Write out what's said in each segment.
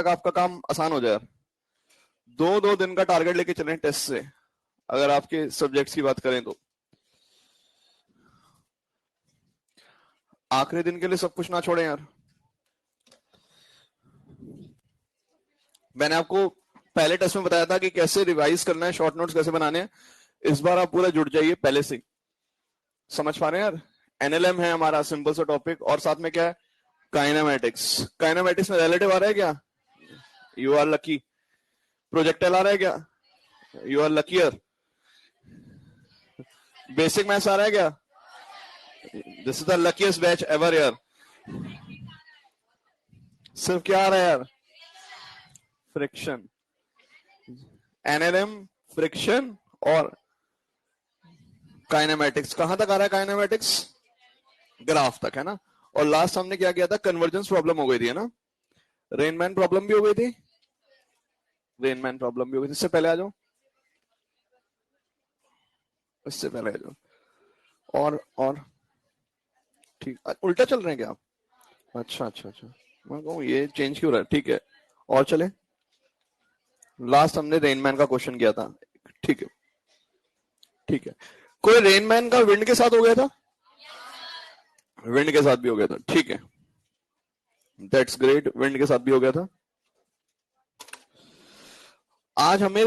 तक आपका काम आसान हो जाए। 2-2 दिन का टारगेट लेके चलें टेस्ट से, अगर आपके सब्जेक्ट्स की बात करें तो। आखिरी दिन के लिए सब कुछ ना छोड़ें यार। मैंने आपको पहले टेस्ट में बताया था कि कैसे रिवाइज करना है, शॉर्ट नोट्स कैसे बनाने हैं। इस बार आप पूरा जुड़ जाइए पहले से। समझ पा रहे हैं यार? एनएलएम है हमारा सिंपल सा टॉपिक, और साथ में क्या है, काइनेमैटिक्स। काइनेमैटिक्स में रिलेटिव आ रहा है क्या? You are lucky. प्रोजेक्टाइल आ रहा है क्या? You are luckier. Basic maths आ रहा है क्या? This is the luckiest batch ever यार। सिर्फ क्या आ रहा है यार? फ्रिक्शन, एनएलएम, फ्रिक्शन और काइनेमैटिक्स। कहां तक आ रहा है काइनेमैटिक्स? ग्राफ तक, है ना। और लास्ट हमने क्या किया था, कन्वर्जेंस प्रॉब्लम हो गई थी, है ना। रेनमैन प्रॉब्लम भी हो गई थी, रेनमैन प्रॉब्लम भी हो गई थी। इससे पहले आ जाओ, इससे पहले आ जाओ। और ठीक, उल्टा चल रहे हैं क्या आप? अच्छा अच्छा अच्छा, मैं कहूँ ये चेंज क्यों रहा है? ठीक है, और चले। लास्ट हमने रेनमैन का क्वेश्चन किया था, ठीक है ठीक है। कोई रेनमैन का विंड के साथ हो गया था? विंड के साथ भी हो गया था, ठीक है, दैट्स ग्रेट। विंड के साथ भी हो गया था। आज हमें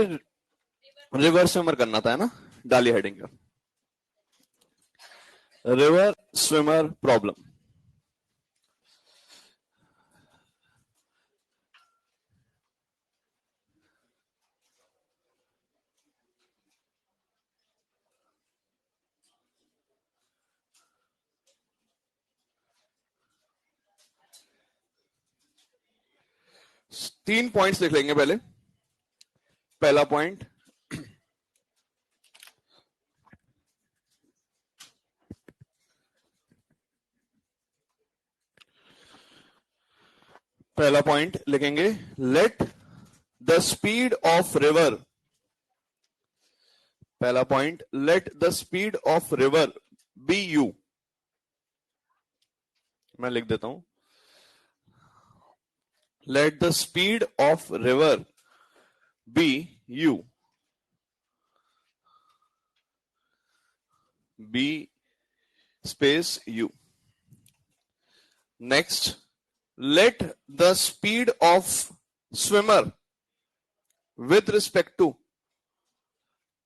रिवर स्विमर करना था, है ना। डाली हेडिंग का रिवर स्विमर प्रॉब्लम। तीन पॉइंट्स लिख लेंगे पहले। पहला पॉइंट, पहला पॉइंट लिखेंगे, let the speed of river. पहला point, let the speed of river be u. मैं लिख देता हूं, let the speed of river be u. B space U. Next, let the speed of swimmer with respect to,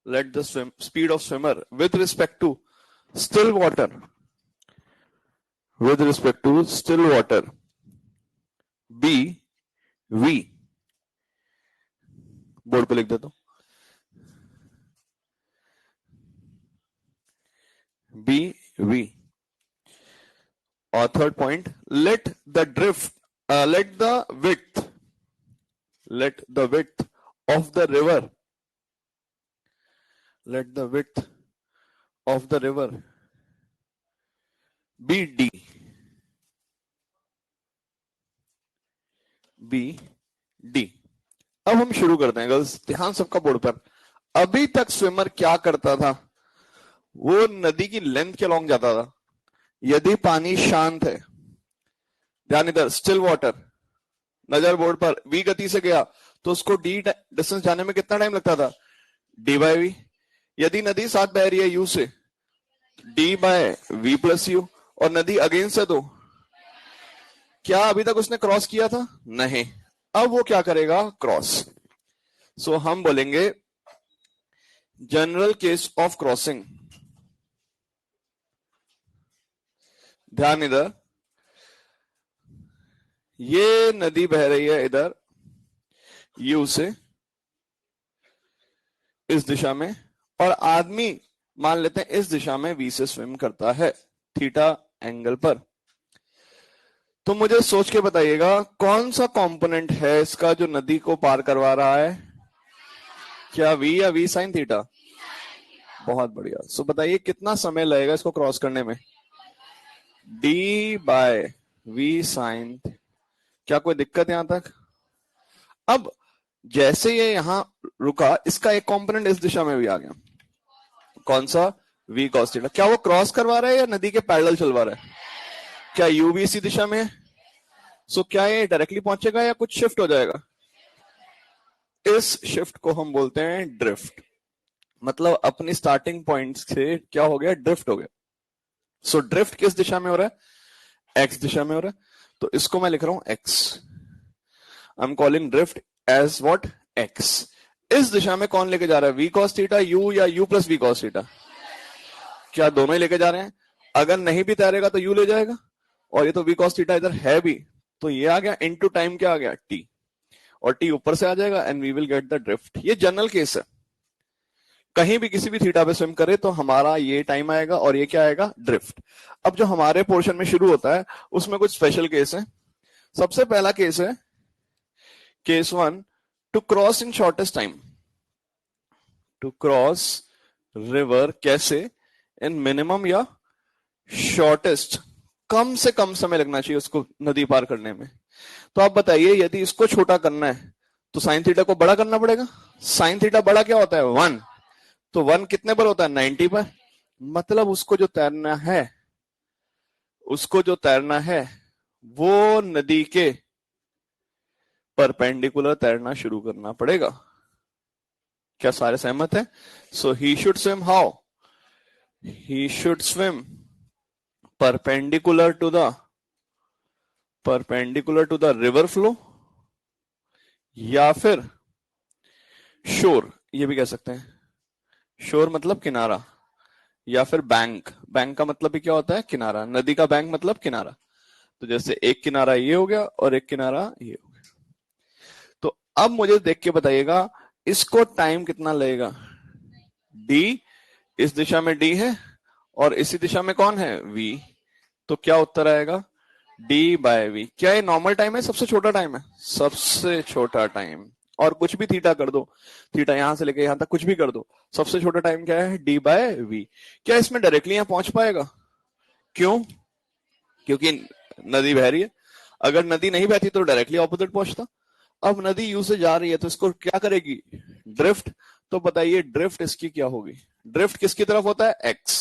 let the speed of swimmer with respect to still water, with respect to still water be v। Board पे लिख देता हूं, be v। और third point, let the drift, let the width, let the width of the river, let the width of the river be d। B D. अब हम शुरू करते हैं गर्ल्स, ध्यान सबका बोर्ड पर। अभी तक स्विमर क्या करता था, वो नदी की लेंथ के लॉन्ग जाता था। यदि पानी शांत है, ध्यान इधर, स्टिल वाटर, नजर बोर्ड पर, वी गति से गया तो उसको डी डिस्टेंस जाने में कितना टाइम लगता था, डी बाय वी। यदि नदी साथ बह रही है यू से, D by V plus U. और नदी अगेंस्ट है तो क्या अभी तक उसने क्रॉस किया था, नहीं। अब वो क्या करेगा, क्रॉस। सो हम बोलेंगे जनरल केस ऑफ क्रॉसिंग। ध्यान इधर, ये नदी बह रही है इधर यू से इस दिशा में, और आदमी मान लेते हैं इस दिशा में वी से स्विम करता है थीटा एंगल पर। तो मुझे सोच के बताइएगा कौन सा कंपोनेंट है इसका जो नदी को पार करवा रहा है, क्या वी या वी साइन थीटा? बहुत बढ़िया। सो बताइए कितना समय लगेगा इसको क्रॉस करने में, डी बाय वी साइन। क्या कोई दिक्कत यहां तक? अब जैसे ये यहां रुका, इसका एक कंपोनेंट इस दिशा में भी आ गया, कौन सा, वी कॉस थीटा। क्या वो क्रॉस करवा रहा है या नदी के पैरेलल चलवा रहा है? क्या यू भी इसी दिशा में है? सो क्या ये डायरेक्टली पहुंचेगा या कुछ शिफ्ट हो जाएगा? इस शिफ्ट को हम बोलते हैं ड्रिफ्ट। मतलब अपनी स्टार्टिंग पॉइंट से क्या हो गया? ड्रिफ्ट हो गया। सो ड्रिफ्ट किस दिशा में हो रहा है? एक्स दिशा में हो रहा है। तो इसको मैं लिख रहा हूं X. I am calling drift as what? X. इस दिशा में कौन लेके जा रहा है? वी कॉस थीटा यू या U plus V cos theta? क्या दोनों ही लेके जा रहे हैं? अगर नहीं भी तैरेगा तो यू ले जाएगा, और ये तो वी कॉस थीटा इधर है भी, तो ये आ गया इनटू टाइम, क्या आ गया? टी, और टी ऊपर से आ जाएगा and we will get the drift. ये जनरल केस है, कहीं भी किसी भी थीटा पे स्विम करे तो हमारा ये टाइम आएगा और ये क्या आएगा? ड्रिफ्ट। अब जो हमारे पोर्शन में शुरू होता है उसमें कुछ स्पेशल केस है। सबसे पहला केस है case one, to cross in shortest time. To cross river कैसे? इन मिनिमम या शॉर्टेस्ट, कम से कम समय लगना चाहिए उसको नदी पार करने में। तो आप बताइए, यदि इसको छोटा करना है तो साइन थीटा को बड़ा करना पड़ेगा। साइन थीटा बड़ा क्या होता है? 1। तो 1 कितने पर होता है? 90 पर। मतलब उसको जो तैरना है वो नदी के परपेंडिकुलर तैरना शुरू करना पड़ेगा। क्या सारे सहमत हैं? So he should swim how? He should swim perpendicular to the river flow, या फिर शोर, ये भी कह सकते हैं। शोर मतलब किनारा, या फिर बैंक। बैंक का मतलब भी क्या होता है? किनारा। नदी का बैंक मतलब किनारा। तो जैसे एक किनारा ये हो गया और एक किनारा ये हो गया। तो अब मुझे देख के बताइएगा इसको टाइम कितना लगेगा? डी, इस दिशा में डी है और इसी दिशा में कौन है? वी। तो क्या उत्तर आएगा? D by V. क्या ये नॉर्मल टाइम है? सबसे छोटा टाइम है? सबसे छोटा टाइम। और कुछ भी थीटा कर दो, थीटा यहां से लेके यहां तक कुछ भी कर दो, सबसे छोटा टाइम क्या है? D by V. क्या इसमें डायरेक्टली यहां पहुंच पाएगा? क्यों? क्योंकि नदी बह रही है। अगर नदी नहीं बहती तो डायरेक्टली ऑपोजिट पहुंचता। अब नदी यू से जा रही है तो इसको क्या करेगी? ड्रिफ्ट। तो बताइए ड्रिफ्ट इसकी क्या होगी? ड्रिफ्ट किसकी तरफ होता है? एक्स।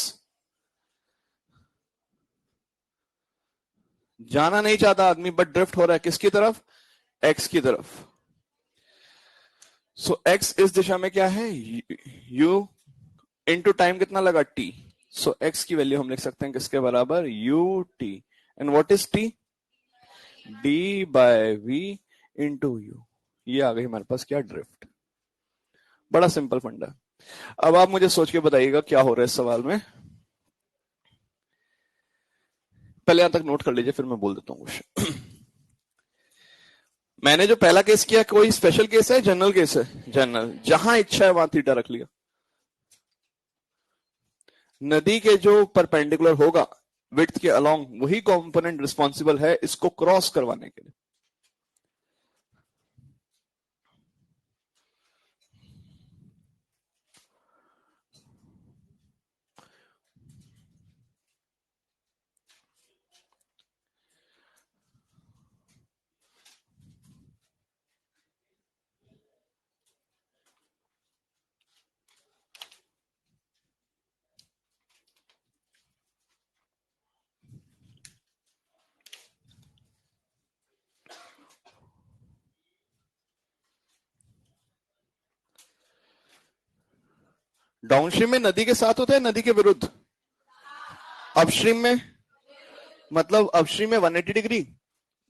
जाना नहीं चाहता आदमी बट ड्रिफ्ट हो रहा है किसकी तरफ? एक्स की तरफ। सो एक्स इस दिशा में क्या है? यू। इनटू टाइम कितना लगा? टी। सो एक्स की वैल्यू हम लिख सकते हैं किसके बराबर? U T. And what is T? D by V into U. ये आ गई हमारे पास क्या? ड्रिफ्ट। बड़ा सिंपल फंडा। अब आप मुझे सोच के बताइएगा क्या हो रहा है इस सवाल में। पहले यहां तक नोट कर लीजिए, फिर मैं बोल देता हूं कुछ। मैंने जो पहला केस किया, कोई स्पेशल केस है? जनरल केस है? जनरल। जहां इच्छा है वहां थीटा रख लिया। नदी के जो परपेंडिकुलर होगा विड्थ के अलोंग, वही कंपोनेंट रिस्पॉन्सिबल है इसको क्रॉस करवाने के लिए। डाउनस्ट्रीम में नदी के साथ होता है, नदी के विरुद्ध? अपस्ट्रीम में मतलब अपस्ट्रीम में 180 डिग्री,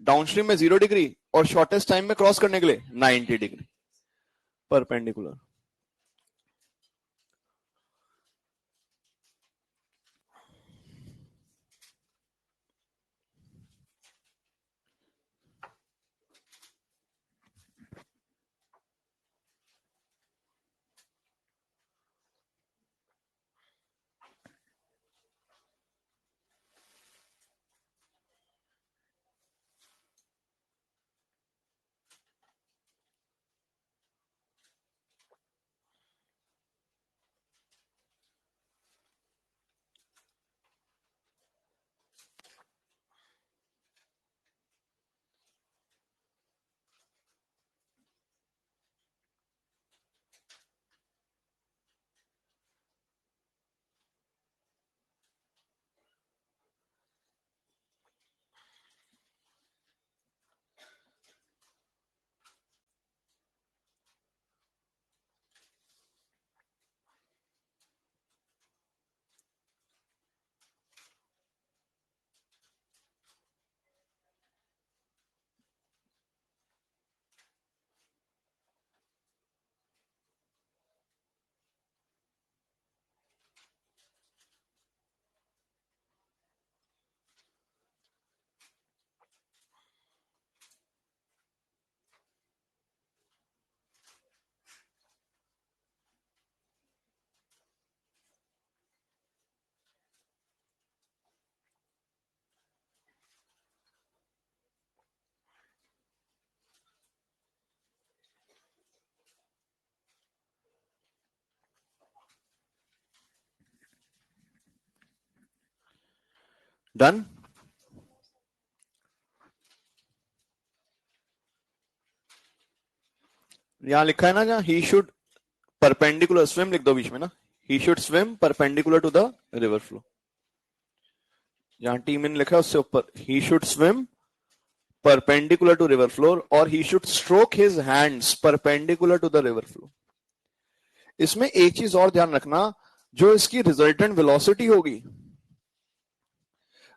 डाउनस्ट्रीम में 0 डिग्री, और शॉर्टेस्ट टाइम में क्रॉस करने के लिए 90 डिग्री परपेंडिकुलर। डन। यहां लिखा है ना, जहां ही शुड परपेंडिकुलर, स्विम लिख दो बीच में ना, he should swim perpendicular to the river flow. जहां टी मीन लिखा है उससे ऊपर he should swim perpendicular to river flow, और he should stroke his hands perpendicular to the river flow. इसमें एक चीज और ध्यान रखना, जो इसकी रिजल्टेंट वेलोसिटी होगी,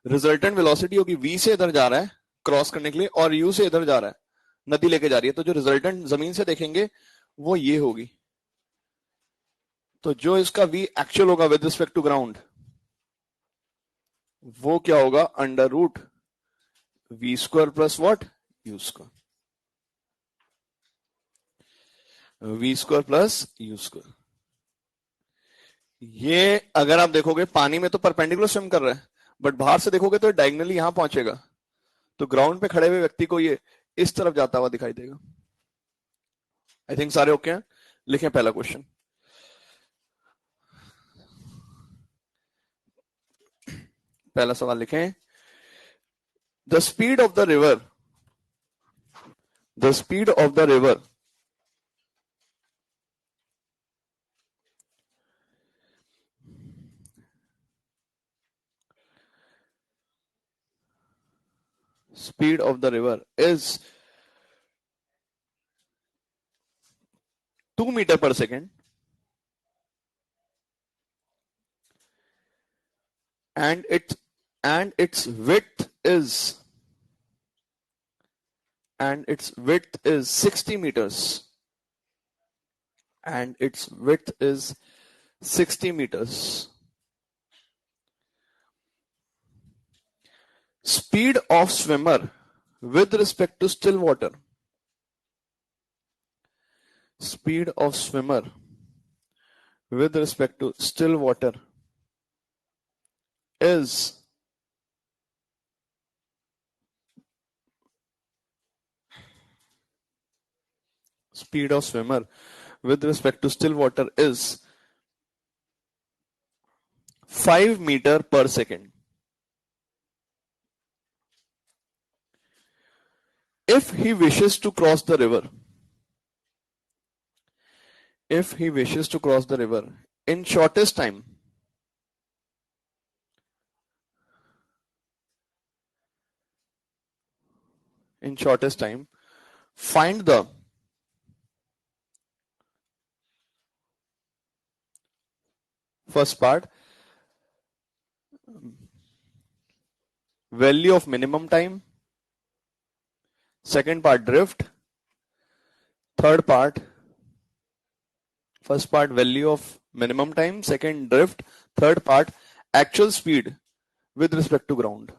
रिजल्टेंट वेलोसिटी होगी v से इधर जा रहा है क्रॉस करने के लिए, और u से इधर जा रहा है, नदी लेके जा रही है, तो जो रिजल्टेंट जमीन से देखेंगे वो ये होगी। तो जो इसका v एक्चुअल होगा विद रिस्पेक्ट टू ग्राउंड, वो क्या होगा, under root V square plus what, U square, V square plus U square. ये अगर आप देखोगे पानी में तो परपेंडिकुलर स्विम कर रहा है, बट बाहर से देखोगे तो डायगनली यहां पहुंचेगा, तो ग्राउंड पे खड़े हुए व्यक्ति को ये इस तरफ जाता हुआ दिखाई देगा। आई थिंक सारे ओके हैं। लिखें पहला क्वेश्चन। पहला सवाल लिखें, the speed of the river, the speed of the river speed of the river is 2 meter per second, and its width is, and its width is 60 meters, and its width is 60 meters. Speed of swimmer with respect to still water, speed of swimmer with respect to still water is speed of swimmer with respect to still water is 5 meter per second. If he wishes to cross the river, if he wishes to cross the river in shortest time, in shortest time, find the first part, value of minimum time, second part drift, third part, first part value of minimum time, second drift, third part actual speed with respect to ground.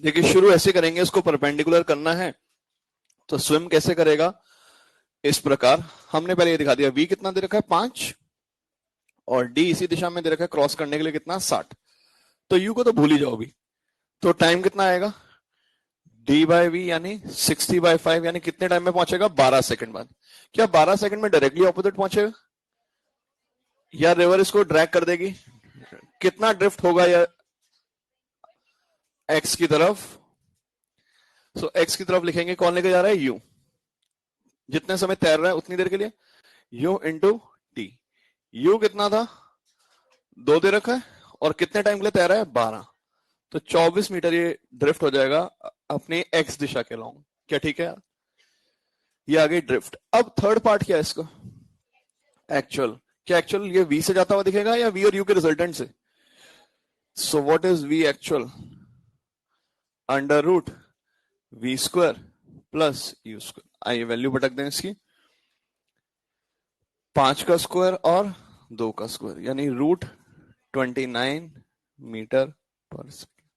देखिए शुरू ऐसे करेंगे, इसको perpendicular करना है तो swim कैसे करेगा, इस प्रकार। हमने पहले ये दिखा दिया, v कितना दे रखा है 5, और d इसी दिशा में दे रखा है क्रॉस करने के लिए कितना 60, तो u को तो भूल ही जाओ भी। तो टाइम कितना आएगा, d बाय वी यानी 60/5, यानी कितने टाइम में पहुंचेगा, 12 सेकंड बाद। क्या 12 सेकंड में डायरेक्टली ऑपोजिट पहुंचेगा, या रिवर इसको ड्रैग कर देगी, कितना ड्रिफ्ट होगा या x की तरफ, सो x की तरफ लिखेंगे, कौन लेके जा रहा है, u, जितने समय तैर रहा है उतनी देर के लिए, u इंटू टी। u कितना था, 2 दे रखा है, और कितने टाइम के लिए तैर रहा है, 12, तो 24 मीटर ये ड्रिफ्ट हो जाएगा अपनी x दिशा के लॉन्ग। क्या ठीक है, ये आ गई ड्रिफ्ट। अब थर्ड पार्ट क्या है इसका, एक्चुअल। क्या एक्चुअल ये v से जाता हुआ दिखेगा या v और u के रिजल्टेंट से, so what is v actual, under root V square plus U square. आइए वैल्यू भटक दें इसकी, 5 का स्क्वायर और 2 का स्क्वायर, यानी root 29 metre per second,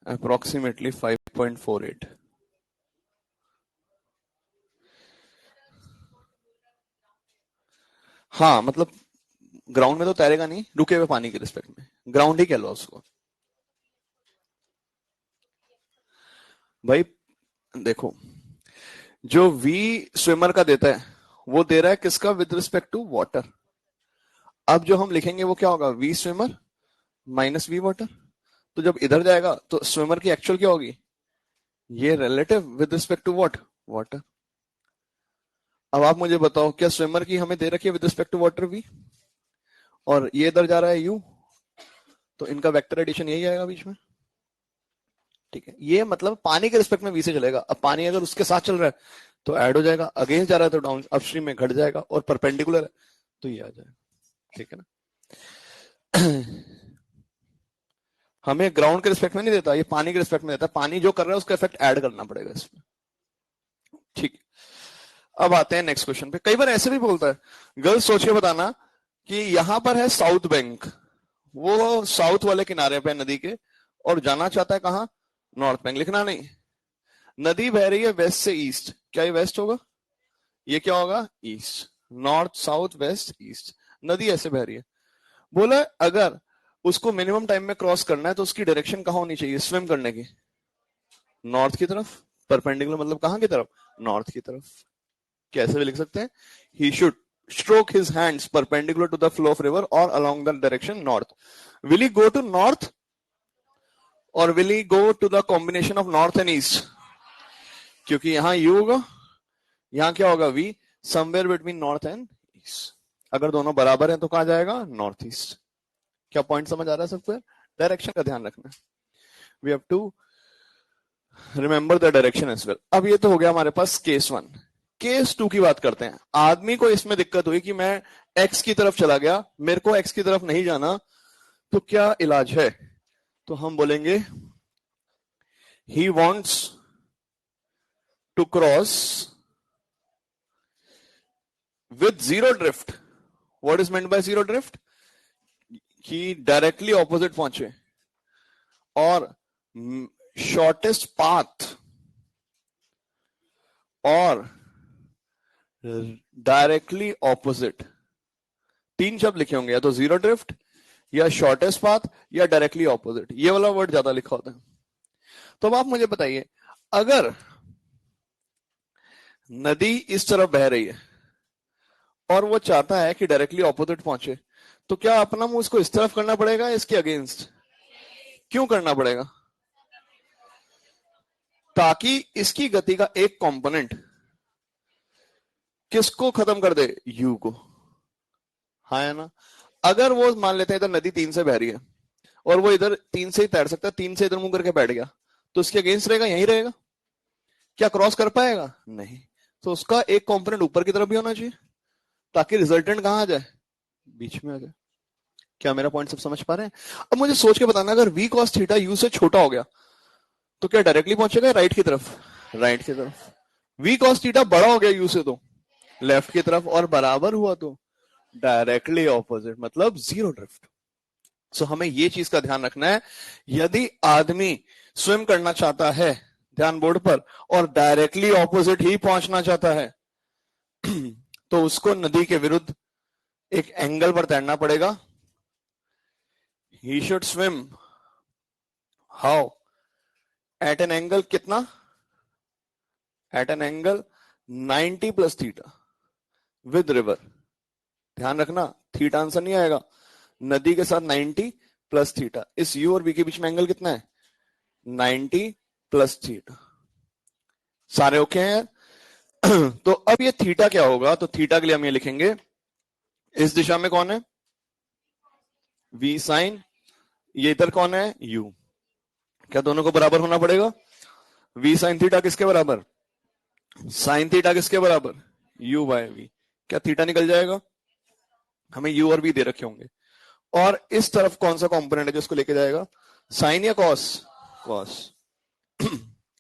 approximately 5.48। हाँ मतलब ग्राउंड में तो तैरेगा नहीं, रुके हुए पानी के रिस्पेक्ट में, ग्राउंड ही कह लो उसको। भाई देखो, जो वी स्विमर का देता है वो दे रहा है किसका, विद रिस्पेक्ट टू वाटर। अब जो हम लिखेंगे वो क्या होगा, V swimmer minus V water. तो जब इधर जाएगा तो स्विमर की एक्चुअल क्या होगी, ये relative with respect to what, water. अब आप मुझे बताओ, क्या स्विमर की हमें दे रखी है with respect to water V, और ये इधर जा रहा है यू, तो इनका वेक्टर एडिशन यही आएगा बीच में। ठीक है, ये मतलब पानी के रिस्पेक्ट में वी से चलेगा। अब पानी अगर उसके साथ चल रहा है तो ऐड हो जाएगा, अगेंस्ट जा रहा है तो डाउन अपस्ट्रीम में घट जाएगा, और परपेंडिकुलर है तो ये आ जाएगा। ठीक है ना। हमें ग्राउंड के रिस्पेक्ट में नहीं देता, ये पानी के रिस्पेक्ट में देता है। पानी जो कर रहा है उसका इफेक्ट ऐड करना पड़ेगा इसमें। ठीक, अब आते हैं नेक्स्ट क्वेश्चन पे। कई बार ऐसे भी बोलता है, गर्ल्स सोच के बताना कि यहां पर है साउथ बैंक, वो साउथ वाले किनारे पे नदी के, और जाना चाहता है कहां, नॉर्थ बैंक। लिखना नहीं, नदी बह रही है वेस्ट से ईस्ट, क्या ये वेस्ट होगा, ये क्या होगा, east. North south west east, नदी ऐसे बह रही है। बोला अगर उसको मिनिमम टाइम में क्रॉस करना है तो उसकी डायरेक्शन कहां होनी चाहिए स्विम करने की, नॉर्थ की तरफ। परपेंडिकुलर मतलब कहां की तरफ, नॉर्थ की तरफ। कैसे भी लिख सकते हैं, he should stroke his hands perpendicular to the flow of river or along the direction north. Will he go to north or will he go to the combination of north and east? क्योंकि यहां u होगा, यहां क्या होगा v, somewhere between north and east। अगर दोनों बराबर हैं तो कहां जाएगा, नॉर्थ ईस्ट। क्या पॉइंट समझ आ रहा है सबको, डायरेक्शन का ध्यान रखना, we have to remember the direction as well. अब ये तो हो गया हमारे पास केस 1। केस 2 की बात करते हैं। आदमी को इसमें दिक्कत हुई कि मैं एक्स की तरफ चला गया, मेरे को एक्स की तरफ नहीं जाना, तो क्या इलाज है। तो हम बोलेंगे he wants to cross with zero drift. What is meant by zero drift, कि डायरेक्टली ऑपोजिट पहुंचे और शॉर्टेस्ट पाथ और डायरेक्टली ऑपोजिट, तीन शब्द लिखे होंगे, या तो जीरो ड्रिफ्ट या शॉर्टेस्ट पाथ या डायरेक्टली ऑपोजिट। ये वाला वर्ड ज्यादा लिखा होता है। तो अब आप मुझे बताइए, अगर नदी इस तरफ बह रही है और वो चाहता है कि डायरेक्टली ऑपोजिट पहुंचे, तो क्या अपना मुंह इसको इस तरफ करना पड़ेगा इसके अगेंस्ट, क्यों करना पड़ेगा, ताकि इसकी गति का एक कंपोनेंट किसको खत्म कर दे, यू को। हाँ है ना। अगर वो मान लेते हैं इधर नदी 3 से बह रही है और वो इधर 3 से ही तैर सकता है, 3 से इधर मुंह करके बैठ गया, तो उसके अगेंस्ट रहेगा, यहीं रहेगा, क्या क्रॉस कर पाएगा, नहीं। तो उसका एक कंपोनेंट ऊपर की तरफ भी होना चाहिए ताकि रिजल्टेंट कहां आ जाए, बीच में आ जाए। क्या मेरा पॉइंट सब समझ पा रहे हैं। अब मुझे सोच के बताना, अगर v cos थीटा u से छोटा हो गया तो क्या डायरेक्टली पहुंचेगा राइट की तरफ, राइट की तरफ। v cos थीटा बड़ा हो गया u से तो लेफ्ट की तरफ, और बराबर हुआ तो डायरेक्टली ऑपोजिट, मतलब जीरो ड्रिफ्ट। सो हमें ये चीज का ध्यान रखना है, यदि आदमी स्विम करना चाहता है, ध्यान बोर्ड पर, और डायरेक्टली ऑपोजिट ही पहुंचना चाहता है तो उसको नदी के विरुद्ध एक एंगल पर तैरना पड़ेगा। He should swim how, at an angle कितना, at an angle 90 plus theta with river. ध्यान रखना, थीटा आंसर नहीं आएगा, नदी के साथ 90 प्लस थीटा। इस u और v के बीच में एंगल कितना है, 90 प्लस थीटा। सारे ओके हैं। तो अब ये थीटा क्या होगा, तो थीटा के लिए हम ये लिखेंगे, इस दिशा में कौन है, v साइन, ये इधर कौन है, u। क्या दोनों को बराबर होना पड़ेगा, v साइन थीटा किसके बराबर, साइन थीटा किसके बराबर, u बाय v। क्या थीटा निकल जाएगा, हमें u और v दे रखे होंगे, और इस तरफ कौन सा कंपोनेंट है जो इसको लेके जाएगा, साइन या cos, cos.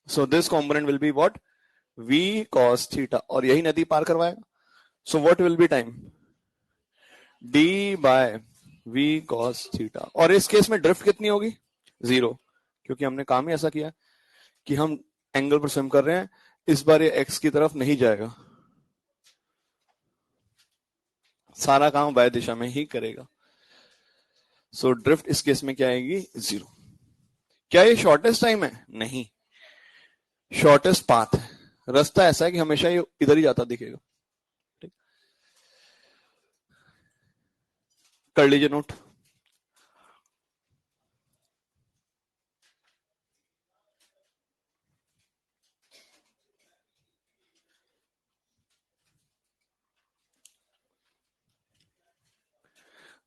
So this component will be what, v cos theta, और यही नदी पार करवाएगा। So what will be time, d by v cos theta. और इस केस में ड्रिफ्ट कितनी होगी, जीरो, क्योंकि हमने काम ही ऐसा किया कि हम एंगल पर स्विम कर रहे हैं, इस बार ये x की तरफ नहीं जाएगा, सारा काम y दिशा में ही करेगा। सो ड्रिफ्ट इस केस में क्या आएगी, जीरो। क्या ये शॉर्टेस्ट टाइम है, नहीं, शॉर्टेस्ट पाथ है, रास्ता ऐसा है कि हमेशा ये इधर ही जाता दिखेगा। ठीक, कर लीजिए नोट।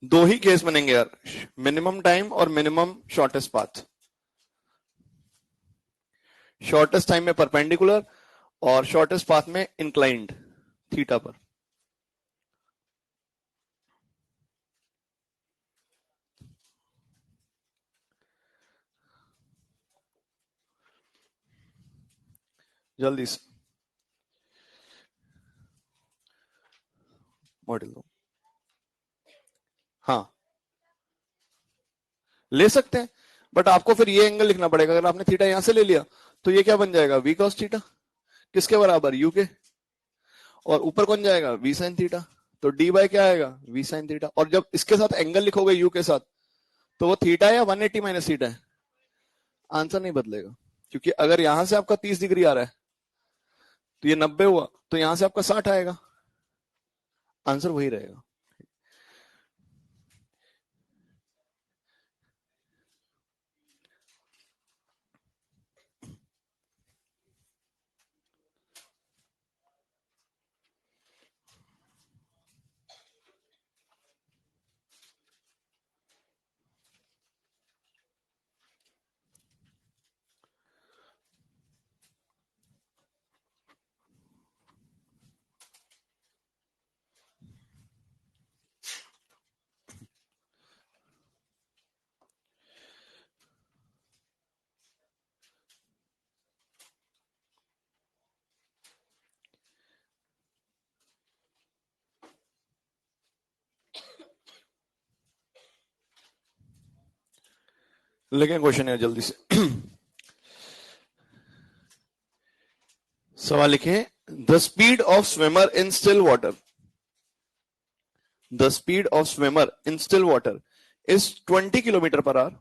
दो ही केस बनेंगे यार, मिनिमम टाइम और minimum shortest path. Shortest time में परपेंडिकुलर और शॉर्टेस्ट पाथ में इंक्लाइंड थीटा पर। जल्दी से मॉडल दो। हाँ ले सकते हैं, बट आपको फिर ये एंगल लिखना पड़ेगा। अगर आपने थीटा यहां से ले लिया तो ये क्या बन जाएगा, वी कॉस थीटा, किसके बराबर, यू के, और ऊपर कौन जाएगा, वी साइन थीटा, तो डी बाय क्या आएगा, वी साइन थीटा। और जब इसके साथ एंगल लिखोगे यू के साथ, तो वो थीटा या 180 माइनस थीटा है, आंसर नहीं बदलेगा। क्योंकि अगर यहां से आपका 30 डिग्री आ रहा है तो ये 90 हुआ, तो यहां से आपका 60 आएगा, आंसर वही रहेगा। लेकिन क्वेश्चन है जल्दी से। सवाल लिखे, the speed of swimmer in still water, the speed of swimmer in still water is 20 kilometre per hour,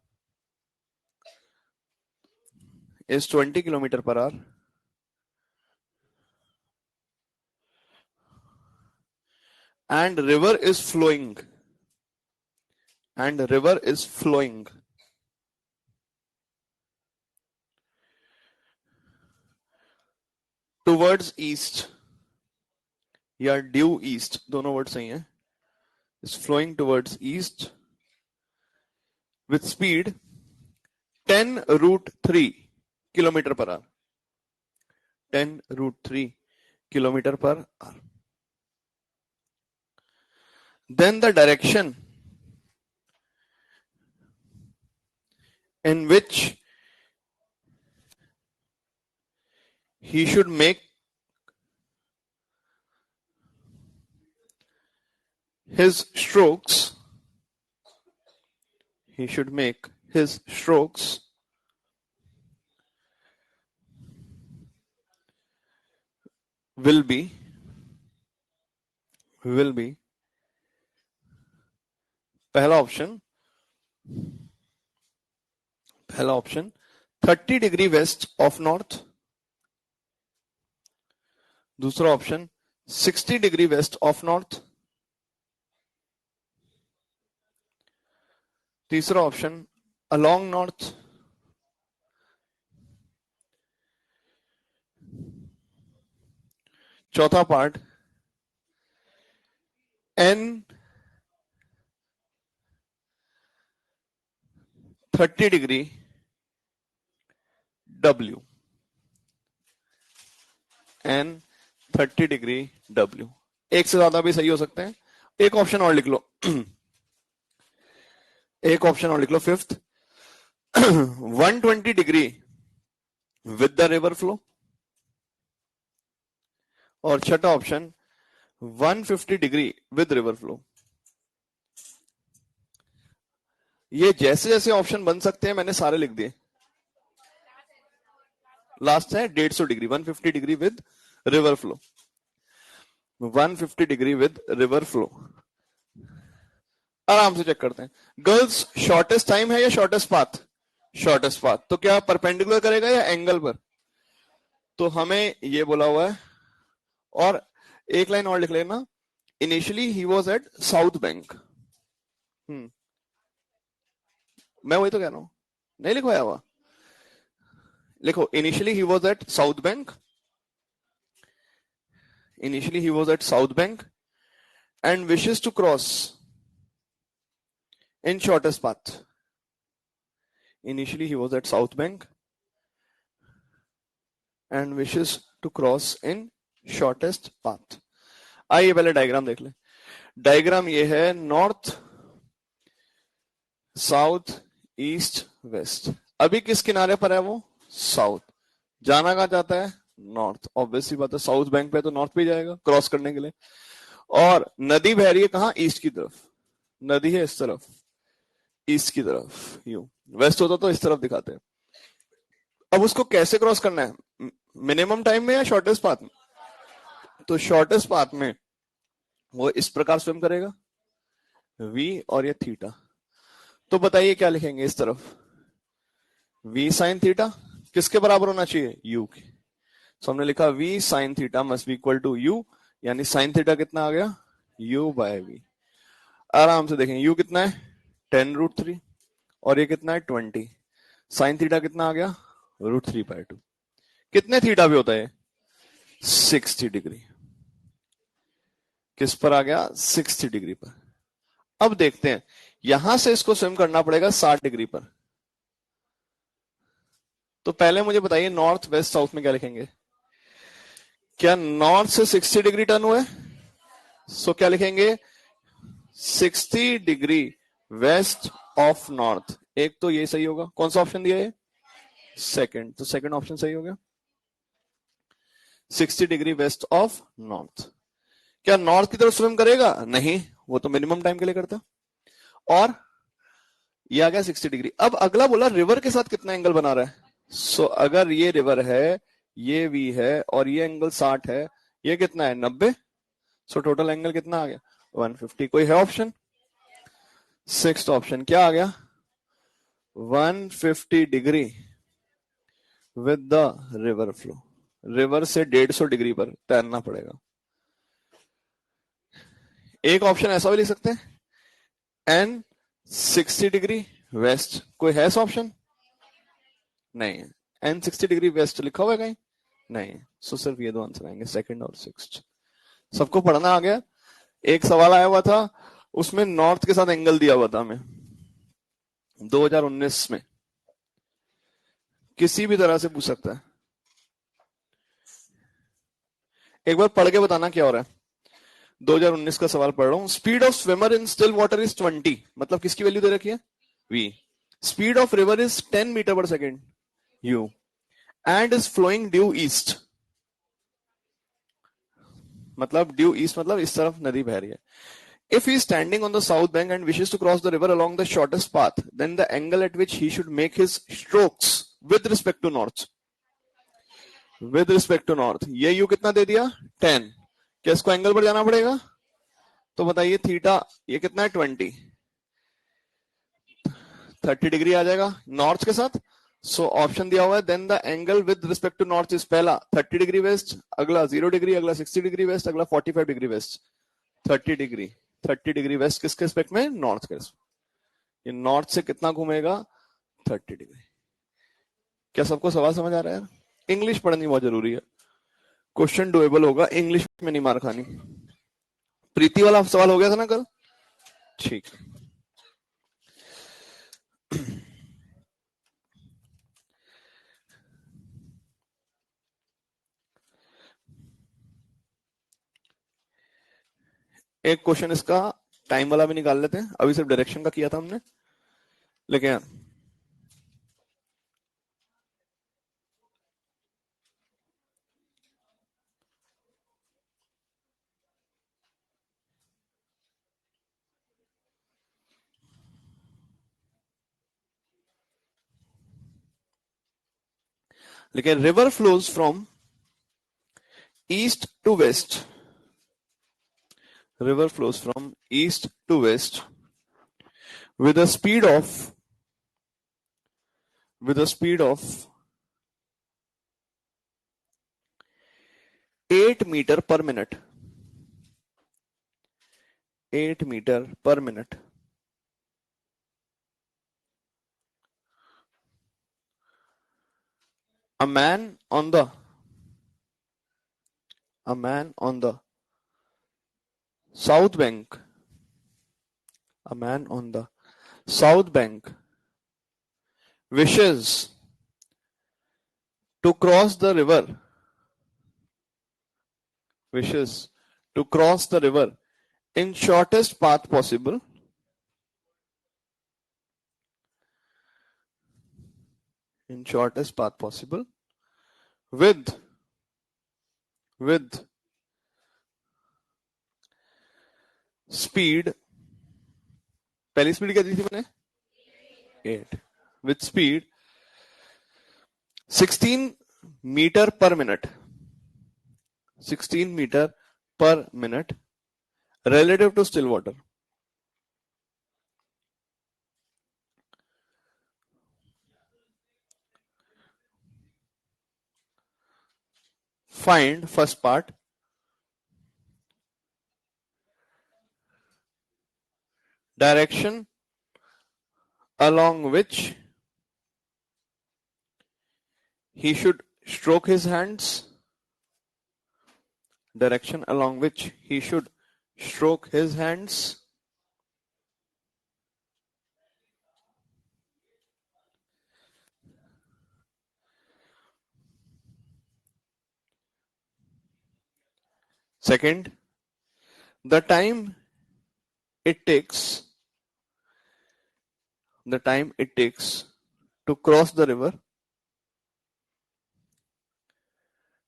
is 20 kilometer per hour, and river is flowing, and river is flowing towards east या due east, दोनों word सही हैं, is flowing towards east with speed 10 root 3 kilometer per hour, 10 root 3 kilometer per hour. Then the direction in which he should make his strokes, he should make his strokes will be पहला option 30 degree west of north, दूसरा option 60 degree west of north, तीसरा option along north, चौथा part n 30 degree W, n 30 degree W। एक से ज्यादा भी सही हो सकते हैं। एक ऑप्शन और लिख लो, एक ऑप्शन और लिख लो, fifth 120 degree with the river flow, और छठा option 150 degree with river flow. ये जैसे जैसे ऑप्शन बन सकते हैं मैंने सारे लिख दिए। लास्ट है 150 degree, 150 degree with river flow, 150 degree with river flow. आराम से चेक करते हैं। गर्ल्स, शॉर्टेस्ट टाइम है या शॉर्टेस्ट पाथ, शॉर्टेस्ट पाथ, तो क्या परपेंडिकुलर करेगा या एंगल पर, तो हमें ये बोला हुआ है, और एक लाइन और लिख लेना, initially he was at south bank. मैं वही तो कह रहा हूं, नहीं लिखवाया हुआ, लिखो initially he was at south bank, initially he was at south bank and wishes to cross in shortest path. Initially he was at South Bank and wishes to cross in shortest path. आइए पहले diagram देख ले। Diagram ये है north south east west. अभी किस किनारे पर है वो? साउथ। जाना कहां चाहता है? नॉर्थ। ऑब्वियसली बात है, साउथ बैंक पे तो नॉर्थ पे जाएगा क्रॉस करने के लिए। और नदी बह रही है कहां? ईस्ट की तरफ। नदी है इस तरफ, ईस्ट की तरफ, यूं। वेस्ट होता तो इस तरफ दिखाते हैं। अब उसको कैसे क्रॉस करना है? मिनिमम टाइम में या शॉर्टेस्ट पाथ में? तो शॉर्टेस्ट पाथ में वो इस प्रकार स्विम करेगा, v और ये थीटा। तो बताइए क्या लिखेंगे इस तरफ? v साइन थीटा किसके बराबर होना चाहिए? u के। तो हमने लिखा v sine theta must be equal to u, यानी साइन थीटा कितना आ गया? u by v। आराम से देखें, u कितना है? 10√3 और ये कितना है? 20। साइन थीटा कितना आ गया? √3/2। कितने थीटा भी होता है? 60 डिग्री। किस पर आ गया? 60 डिग्री पर। अब देखते हैं, यहां से इसको स्विम करना पड़ेगा 60 डिग्री पर। तो पहले मुझे बताइए नॉर्थ वेस्ट साउथ में क्या लिखेंगे? क्या नॉर्थ से 60 डिग्री टर्न हुए? सो क्या लिखेंगे? 60 डिग्री वेस्ट ऑफ नॉर्थ। एक तो ये सही होगा। कौन सा ऑप्शन दिया है? सेकंड। तो सेकंड ऑप्शन सही हो गया, 60 डिग्री वेस्ट ऑफ नॉर्थ। क्या नॉर्थ की तरफ स्विम करेगा? नहीं, वो तो मिनिमम टाइम के लिए करता। और ये आ गया 60 डिग्री। अब अगला बोला रिवर के साथ कितना एंगल बना रहा है। सो अगर ये रिवर है, ये v है और ये एंगल 60 है, ये कितना है? 90। सो टोटल एंगल कितना आ गया? 150। कोई है ऑप्शन? सिक्स्थ ऑप्शन क्या आ गया? 150 degree with the river flow. River से 150 डिग्री पर तैरना पड़ेगा। एक ऑप्शन ऐसा भी लिख सकते हैं, एन 60 डिग्री वेस्ट। कोई है ऐसा ऑप्शन? नहीं। एन 60 डिग्री वेस्ट लिखा हुआ है कहीं? नहीं। सो सिर्फ ये दो आंसर आएंगे, सेकंड और सिक्स्थ। सबको पढ़ना आ गया? एक सवाल आया हुआ था, उसमें नॉर्थ के साथ एंगल दिया हुआ था हमें 2019 में। किसी भी तरह से पूछ सकता है। एक बार पढ़ के बताना क्या हो रहा है। 2019 का सवाल पढ़ रहा हूं। Speed of swimmer in still water is 20। मतलब किसकी वैल्यू दे रखी है? v। Speed of river is 10 metre per second, u, and is flowing due east. मतलब ड्यू ईस्ट मतलब इस तरफ नदी बह रही है। If he is standing on the south bank and wishes to cross the river along the shortest path, then the angle at which he should make his strokes with respect to north, with respect to north, ये u कितना दे दिया? 10। क्या इसको angle पर जाना पड़ेगा? तो बताइए थीटा ये कितना है? 20। 30 डिग्री आ जाएगा नॉर्थ के साथ। सो ऑप्शन दिया हुआ है, then the angle with respect to north is पहला 30 डिग्री वेस्ट, अगला 0 डिग्री, अगला 60 डिग्री वेस्ट, अगला 45 degree west. 30 degree, 30 degree waste किसके रिस्पेक्ट में? नॉर्थ के रिस्पेक्ट। ये नॉर्थ से कितना घूमेगा? 30 डिग्री। क्या सबको सवाल समझ आ रहा है? इंग्लिश पढ़नी बहुत जरूरी है, क्वेश्चन डुएबल होगा, इंग्लिश में नहीं मार खानी। प्रीति वाला सवाल हो गया था ना कल? ठीक। एक क्वेश्चन इसका टाइम वाला भी निकाल लेते हैं। अभी सिर्फ डायरेक्शन का किया था हमने, लेकिन river flows from east to west. River flows from east to west with a speed of 1 8 metre per minute, 8 metre per minute. A man on the south bank, a man on the south bank wishes to cross the river, wishes to cross the river in shortest path possible, in shortest path possible with speed, पहली speed क्या दी थी मैंने 8, with speed 16 metre per minute, 16 metre per minute relative to still water. Find first part, direction along which he should stroke his hands, direction along which he should stroke his hands. Second, the time it takes to cross the river,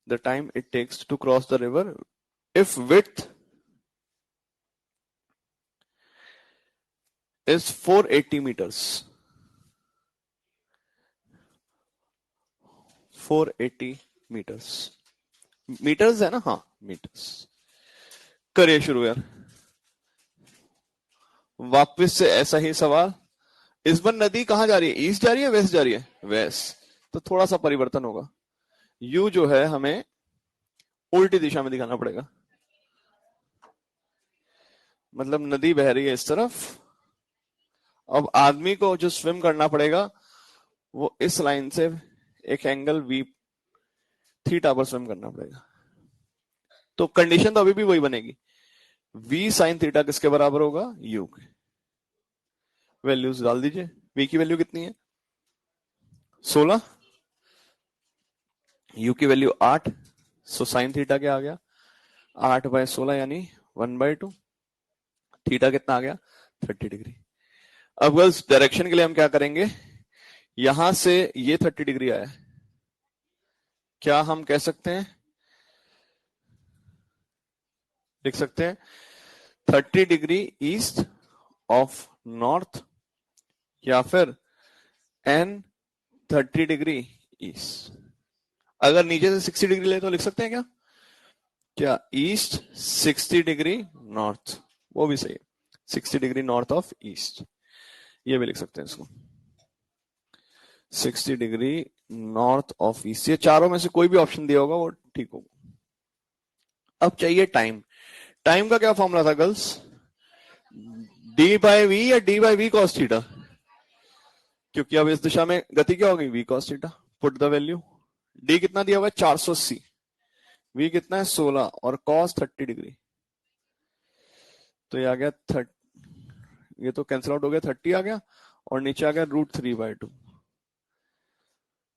the time it takes to cross the river if width is 480 meters, 480 meters, metres है ना, हाँ metres. करिए शुरू यार, वापस से ऐसा ही सवाल। इस बार नदी कहां जा रही है, ईस्ट जा रही है वेस्ट जा रही है, वेस्ट, तो थोड़ा सा परिवर्तन होगा, यू जो है हमें उल्टी दिशा में दिखाना पड़ेगा, मतलब नदी बह रही है इस तरफ, अब आदमी को जो स्विम करना पड़ेगा वो इस लाइन से एक एंगल वी थीटा पर स्विम करना पड़ेगा। तो कंडीशन तो अभी भी वही बनेगी, v साइन थीटा किसके बराबर होगा, u के। वैल्यूज डाल दीजिए, v की वैल्यू कितनी है 16, u की वैल्यू 8, सो साइन थीटा क्या आ गया 8/16 यानी 1/2, थीटा कितना आ गया 30 डिग्री। अब गर्ल्स डायरेक्शन के लिए हम क्या करेंगे, यहां से ये 30 डिग्री आया, क्या हम कह सकते हैं, लिख सकते हैं 30 डिग्री ईस्ट ऑफ नॉर्थ, या फिर n 30 डिग्री ईस्ट। अगर नीचे से 60 डिग्री ले तो लिख सकते हैं क्या ईस्ट 60 डिग्री नॉर्थ, वो भी सही है, 60 डिग्री नॉर्थ ऑफ ईस्ट, ये भी लिख सकते हैं इसको 60 डिग्री नॉर्थ ऑफ ईस्ट। ये चारों में से कोई भी ऑप्शन दिया होगा वो ठीक होगा। अब चाहिए टाइम, टाइम का क्या फॉर्मूला था गर्ल्स, d/v या d/v cos थीटा, क्योंकि अब इस दिशा में गति क्या होगी v cos theta. Put the value, d कितना दिया हुआ है 480, v कितना है 16 और cos 30 डिग्री, तो ये आ गया 30, ये तो कैंसिल आउट हो गया 30 आ गया और नीचे आ गया √3/2,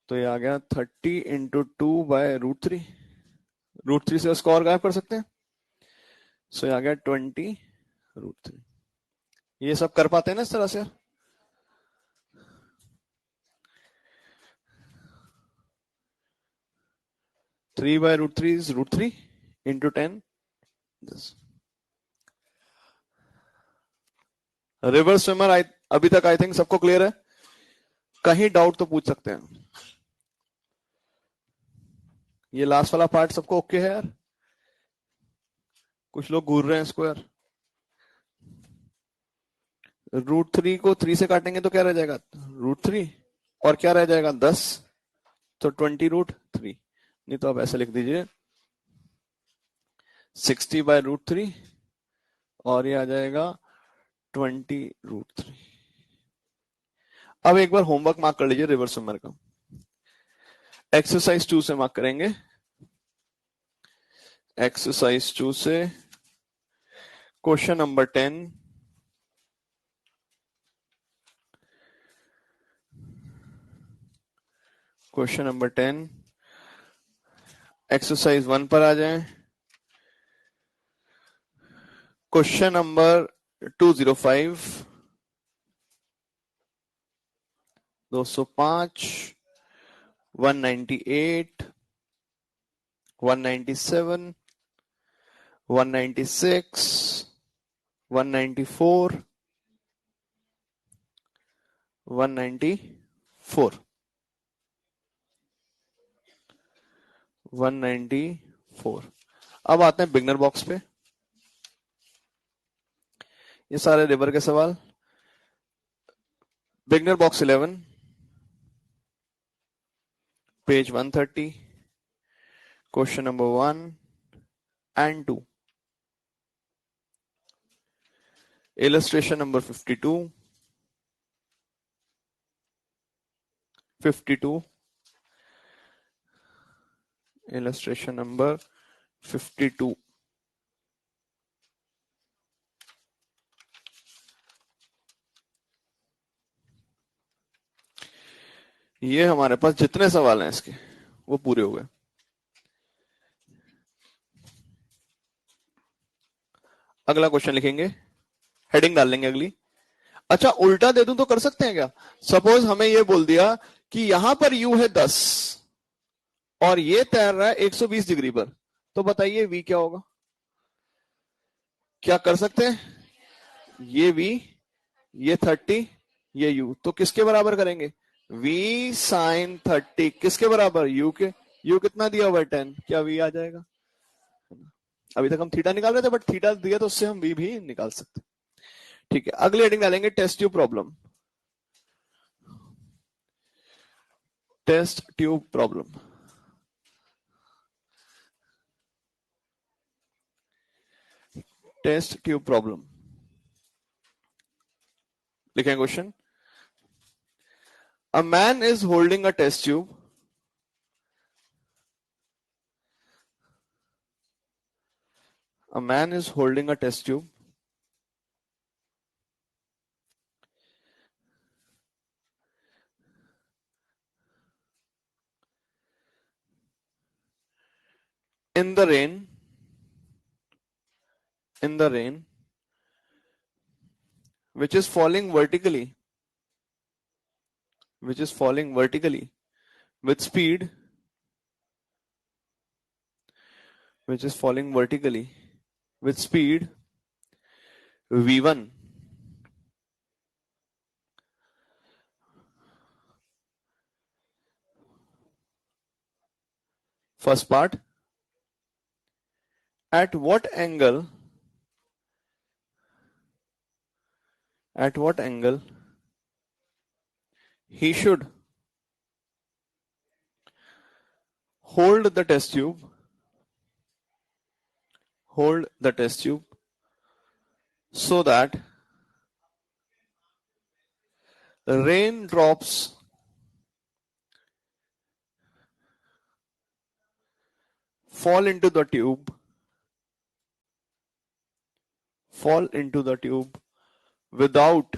तो ये आ गया 30 × 2/√3, √3 से उसको और गायब कर सकते हैं, सो ये आ गया 20√3। ये सब कर पाते हैं ना इस तरह से, 3/√3 is √3 into 10, this river swimmer. अभी तक आई थिंक सबको क्लियर है, कहीं डाउट तो पूछ सकते हैं। ये लास्ट वाला पार्ट सबको ओके है यार, कुछ लोग घूर रहे हैं इसको यार। √3 को 3 से काटेंगे तो क्या रह जाएगा √3, और क्या रह जाएगा 10, तो 20√3, नहीं तो आप ऐसे लिख दीजिए 60/√3 और ये आ जाएगा 20√3। अब एक बार होमवर्क मार्क कर लीजिए रिवर्स स्विमर का। एक्सरसाइज 2 से मार्क करेंगे। एक्सरसाइज 2 से question number 10, question number 10 exercise 1 पर आ जाएं। Question number 205, 205, 198, 197, 196, 194, 194, 194। अब आते हैं बिगनर बॉक्स पे। ये सारे रिवर के सवाल। Beginner box 11, page 130, question number 1 and 2, illustration number 52, 52, illustration number 52। ये हमारे पास जितने सवाल हैं इसके वो पूरे हो गए। अगला क्वेश्चन लिखेंगे, हेडिंग डाल लेंगे अगली। अच्छा उल्टा दे दूं तो कर सकते हैं क्या? सपोज हमें ये बोल दिया कि यहां पर यू है 10 और ये तैर रहा है 120 डिग्री पर, तो बताइए v क्या होगा? क्या कर सकते हैं? ये v, ये 30, ये u, तो किसके बराबर करेंगे? v sin 30 किसके बराबर? u के। u कितना दिया हुआ है 10, क्या v आ जाएगा? अभी तक हम थीटा निकाल रहे थे बट थीटा दिया तो उससे हम v भी निकाल सकते। ठीक है, अगली हेडिंग डालेंगे test tube problem. Test tube problem, test tube problem लिखें question. A man is holding a test tube. A man is holding a test tube. In the rain. In the rain. Which is falling vertically. Which is falling vertically. With speed. Which is falling vertically. With speed. v1. First part. At what angle? At what angle he should hold the test tube? Hold the test tube so that raindrops fall into the tube. Fall into the tube without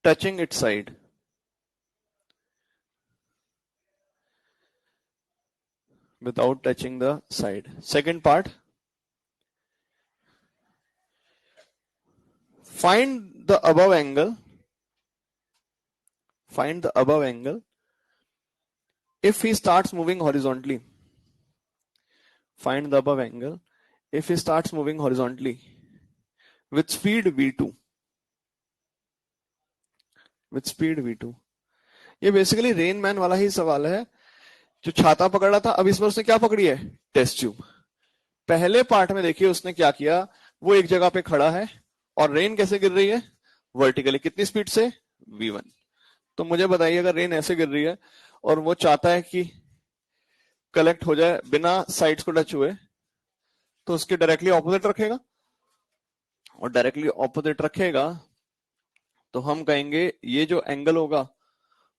touching its side. Without touching the side. Second part. Find the above angle. Find the above angle if he starts moving horizontally. Find the above angle if he starts moving horizontally with speed v2. With speed v2. ये basically rain man वाला ही सवाल है। जो छाता पकड़ रहा था, अब इस बार उसने क्या पकड़ी है? Test tube. पहले पार्ट में देखिए उसने क्या किया, वो एक जगह पे खड़ा है और रेन कैसे गिर रही है? वर्टिकली। कितनी स्पीड से? v1। तो मुझे बताइए अगर रेन ऐसे गिर रही है और वो चाहता है कि कलेक्ट हो जाए बिना साइड्स को टच हुए तो उसके डायरेक्टली ऑपोजिट रखेगा, और डायरेक्टली ऑपोजिट रखेगा तो हम कहेंगे ये जो एंगल होगा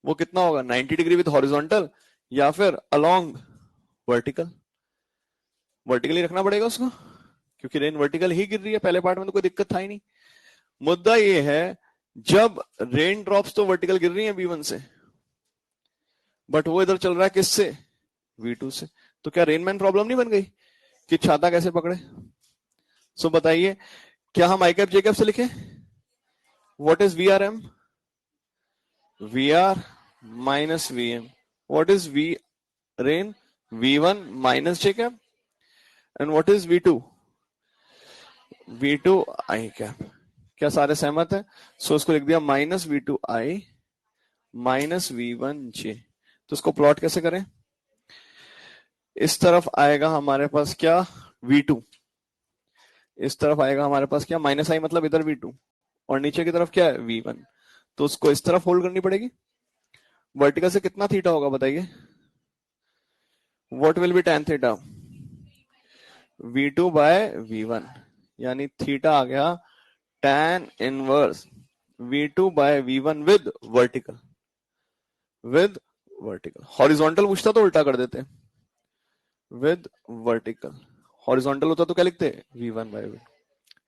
वो कितना होगा, 90 डिग्री विद हॉरिजॉन्टल या फिर अलोंग वर्टिकल। वर्टिकली रखना पड़ेगा उसको, क्योंकि रेन वर्टिकल ही गिर रही है, पहले पार्ट में तो कोई दिक्कत था ही नहीं। मुद्दा ये है जब रेन ड्रॉप्स तो वर्टिकल गिर रही है V1 से, बट वो इधर चल रहा है किससे, V2 से, तो क्या रेनमैन प्रॉब्लम नहीं बन गई कि छाता कैसे पकड़े। सो बताइए, क्या हम आई कैप जे कैप से लिखें, what is VRM, VR minus VM, what is V rain, V1 minus J cap, and what is V2, V2 I cap। क्या सारे सहमत हैं? सो इसको लिख दिया minus V2 I minus V1 J। तो इसको प्लॉट कैसे करें, इस तरफ आएगा हमारे पास क्या, V2, इस तरफ आएगा हमारे पास क्या, माइनस I मतलब इधर V2, और नीचे की तरफ क्या है V1, तो उसको इस तरफ होल्ड करनी पड़ेगी। वर्टिकल से कितना थीटा होगा बताइए, what will be tan theta, V2 by V1, यानी थीटा आ गया tan inverse V2 by V1 with vertical, with vertical. Horizontal पूछता तो उल्टा कर देते, विद वर्टिकल। हॉरिजॉन्टल होता तो क्या लिखते, V1 बाय V2।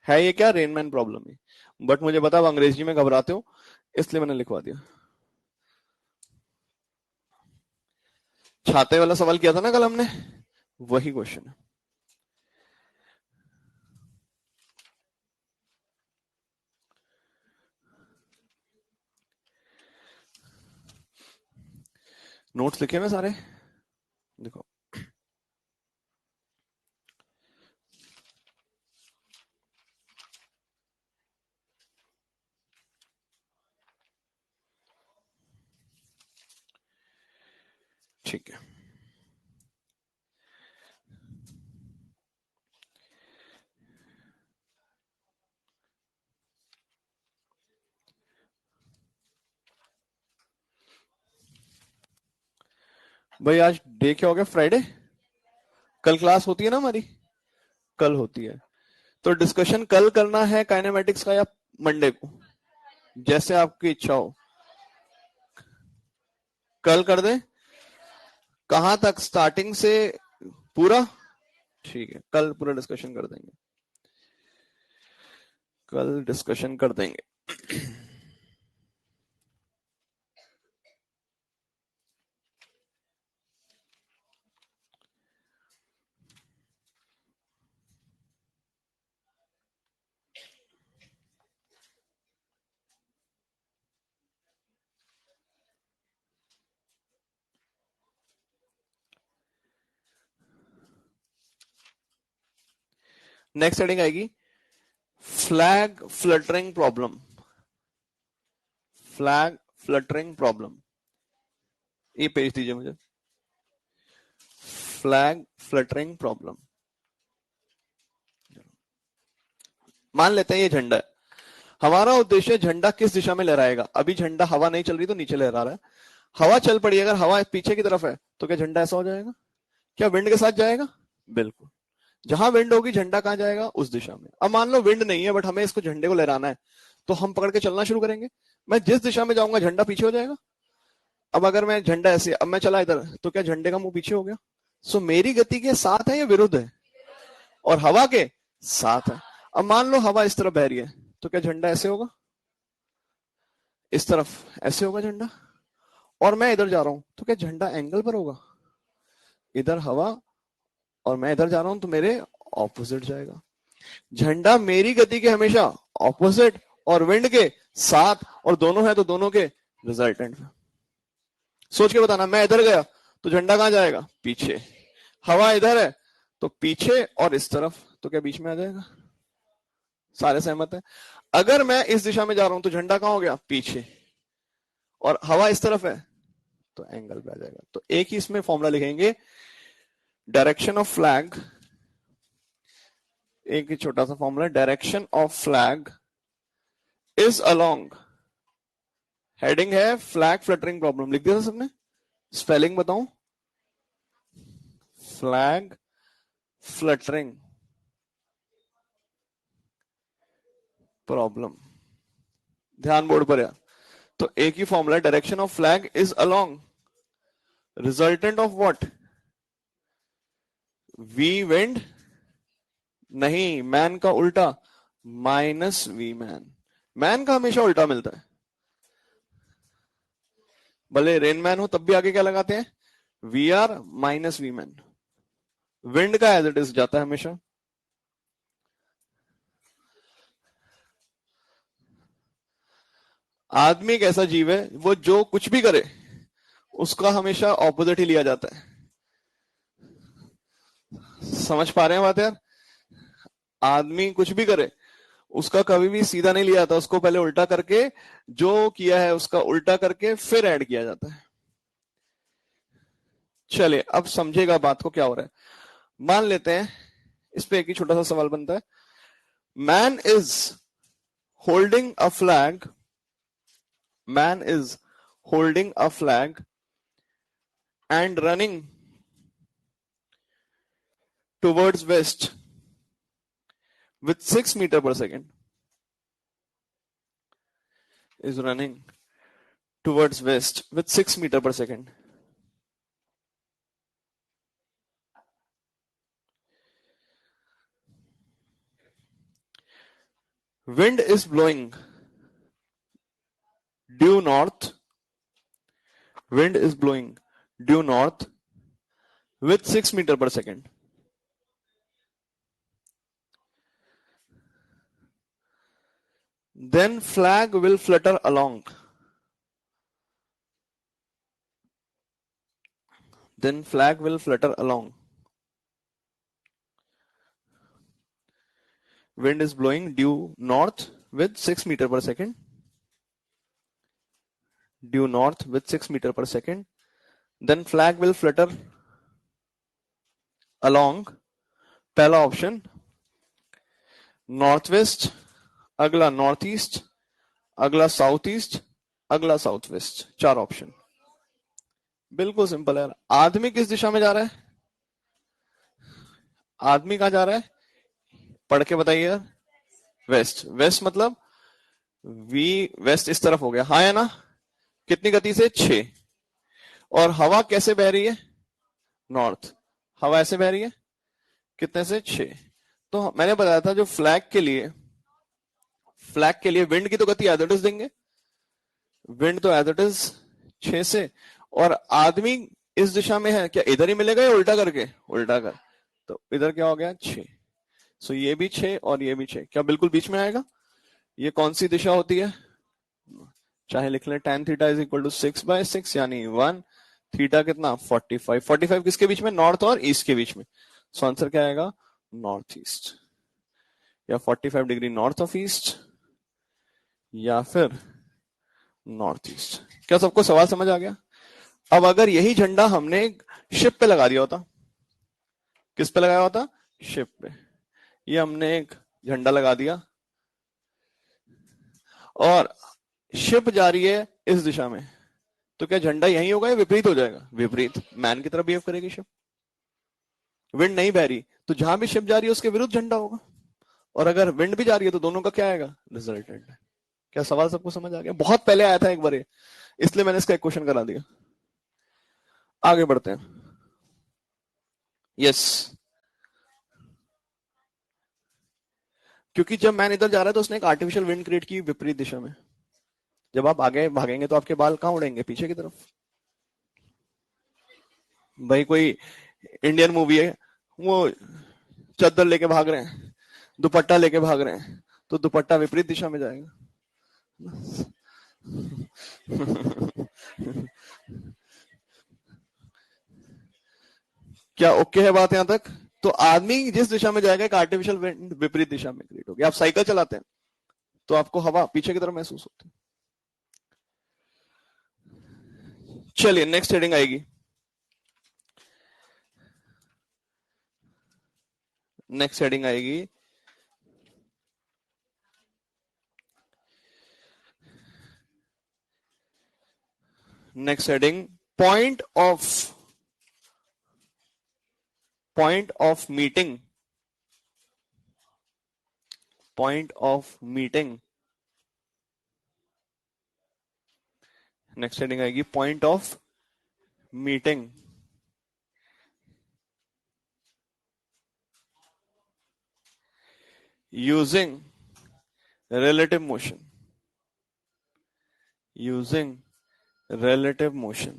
है ये क्या, रेनमैन प्रॉब्लम है, बट मुझे पता आप अंग्रेजी में घबराते हो इसलिए मैंने लिखवा दिया। छाते वाला सवाल किया था ना कल हमने, वही क्वेश्चन है। नोट्स लिखे मैं सारे, देखो ठीक है। भाई आज डे क्या हो गया, फ्राइडे, कल क्लास होती है ना हमारी, कल होती है, तो डिस्कशन कल करना है काइनेमेटिक्स का या मंडे को, जैसे आपकी इच्छा हो, कल कर दे। कहां तक, स्टार्टिंग से पूरा, ठीक है, कल पूरा डिस्कशन कर देंगे, कल डिस्कशन कर देंगे। नेक्स्ट हेडिंग आएगी flag fluttering problem, flag fluttering problem, ये पेज दीजिए मुझे, फ्लैग फ्लटरिंग प्रॉब्लम। मान लेते हैं ये झंडा है, हमारा उद्देश्य झंडा किस दिशा में लहराएगा। अभी झंडा हवा नहीं चल रही तो नीचे लहरा रहा है, हवा चल पड़ी, अगर हवा पीछे की तरफ है तो क्या झंडा ऐसा हो जाएगा, क्या विंड के साथ जाएगा, बिल्कुल, जहां विंड होगी झंडा कहां जाएगा, उस दिशा में। अब मान लो विंड नहीं है बट हमें इसको झंडे को लहराना है, तो हम पकड़ के चलना शुरू करेंगे, मैं जिस दिशा में जाऊंगा झंडा पीछे हो जाएगा। अब अगर मैं झंडा ऐसे, अब मैं चला इधर तो क्या झंडे का मुंह पीछे हो गया। सो मेरी गति के साथ है या विरुद्ध है, और हवा के साथ है। अब मान लो हवा इस तरफ बह रही है तो क्या झंडा ऐसे होगा, इस तरफ ऐसे होगा झंडा, और मैं इधर जा रहा हूं तो क्या झंडा एंगल पर होगा, इधर हवा और मैं इधर जा रहा हूं तो मेरे ऑपोजिट जाएगा। झंडा मेरी गति के हमेशा ऑपोजिट और विंड के साथ, और दोनों है तो दोनों के रिजल्टेंट में। सोच के बताना, मैं इधर गया तो झंडा कहां जाएगा, पीछे, हवा इधर है तो पीछे और इस तरफ, तो क्या बीच में आ जाएगा। सारे सहमत हैं। अगर मैं इस दिशा में जा रहा हूं तो झंडा कहां हो गया, पीछे, और हवा इस तरफ है तो एंगल पे आ जाएगा। तो एक ही इसमें फॉर्मूला लिखेंगे, डायरेक्शन ऑफ फ्लैग, एक ही छोटा सा formula, direction of flag is along, heading है फ्लैग फ्लटरिंग प्रॉब्लम, लिख दिया था सबने, स्पेलिंग बताऊं, फ्लैग फ्लटरिंग प्रॉब्लम। ध्यान बोर्ड पर यार। तो एक ही formula, direction of flag is along, resultant of what, V wind, नहीं मैन का उल्टा, माइनस वी मैन। मैन का हमेशा उल्टा मिलता है, भले रेन मैन हो तब भी आगे क्या लगाते हैं, V R minus V man. Wind का एज इट इज जाता है हमेशा। आदमी एक ऐसा जीव है वो जो कुछ भी करे उसका हमेशा ऑपोजिट ही लिया जाता है। समझ पा रहे हैं बात यार? आदमी कुछ भी करे उसका कभी भी सीधा नहीं लिया जाता, उसको पहले उल्टा करके, जो किया है उसका उल्टा करके फिर ऐड किया जाता है। चलिए अब समझेगा बात को क्या हो रहा है। मान लेते हैं, इस पे एक ही छोटा सा सवाल बनता है। Man is holding a flag, man is holding a flag and running towards waste with 6 meter per second, is running towards west with 6 meter per second. Wind is blowing due north, wind is blowing due north with 6 meter per second. Then flag will flutter along. Then flag will flutter along. Wind is blowing due north with 6 meter per second. Due north with 6 meter per second. Then flag will flutter along. पहला option north west, अगला north east, अगला south east, अगला south west. 4 option. बिल्कुल simple है। आदमी किस दिशा में जा रहा है? आदमी कहां जा रहा है? पढ़ के बताइए यार। वेस्ट। वेस्ट मतलब वी, वेस्ट इस तरफ हो गया, हाँ है ना? कितनी गति से? 6। और हवा कैसे बह रही है? नॉर्थ। हवा ऐसे बह रही है, कितने से? 6। तो मैंने बताया था जो फ्लैग के लिए, फ्लैग के लिए विंड की तो गति एज इट इज देंगे, विंड तो एज इट इज 6 से। और आदमी इस दिशा में है, क्या इधर ही मिलेगा या उल्टा करके? उल्टा कर। तो इधर क्या हो गया? 6। सो ये भी 6 और ये भी 6, क्या बिल्कुल बीच में आएगा? ये कौन सी दिशा होती है? चाहे लिख लें tan theta is equal to 6/6 यानी 1, थीटा कितना? 45। 45 किसके बीच में? नॉर्थ और ईस्ट के बीच में। सो आंसर क्या आएगा? नॉर्थ ईस्ट, या 45 डिग्री नॉर्थ ऑफ ईस्ट, या फिर नॉर्थ ईस्ट। क्या सबको सवाल समझ आ गया? अब अगर यही झंडा हमने शिप पे लगा दिया होता, किस पे लगाया होता? शिप पे। ये हमने एक झंडा लगा दिया और शिप जा रही है इस दिशा में, तो क्या झंडा यहीं होगा या विपरीत हो जाएगा? विपरीत। मैन की तरह बिहेव करेगी शिप। विंड नहीं बह रही तो जहां भी शिप जा रही है उसके विरुद्ध झंडा होगा, और अगर विंड भी जा रही है तो दोनों का क्या आएगा? रिजल्टेंट। क्या सवाल सबको समझ आ गया? बहुत पहले आया था एक बार ये, इसलिए मैंने इसका एक क्वेश्चन करा दिया। आगे बढ़ते हैं। यस, क्योंकि जब मैन इधर जा रहा है तो उसने एक आर्टिफिशियल विंड क्रिएट की विपरीत दिशा में। जब आप आगे भागेंगे तो आपके बाल कहां उड़ेंगे? पीछे की तरफ। भाई कोई इंडियन मूवी है, वो चादर लेके भाग रहे हैं, दुपट्टा लेके भाग रहे हैं, तो दुपट्टा विपरीत दिशा में जाएगा। क्या ओके है बात यहां तक? तो आदमी जिस दिशा में जाएगा एक आर्टिफिशियल विंड विपरीत दिशा में क्रिएट होगी। आप साइकिल चलाते हैं तो आपको हवा पीछे की तरफ महसूस होती है। चलिए नेक्स्ट हेडिंग आएगी। नेक्स्ट हेडिंग आएगी next heading, point of point of meeting, point of meeting, next heading आएगी point of meeting, using relative motion, using relative motion,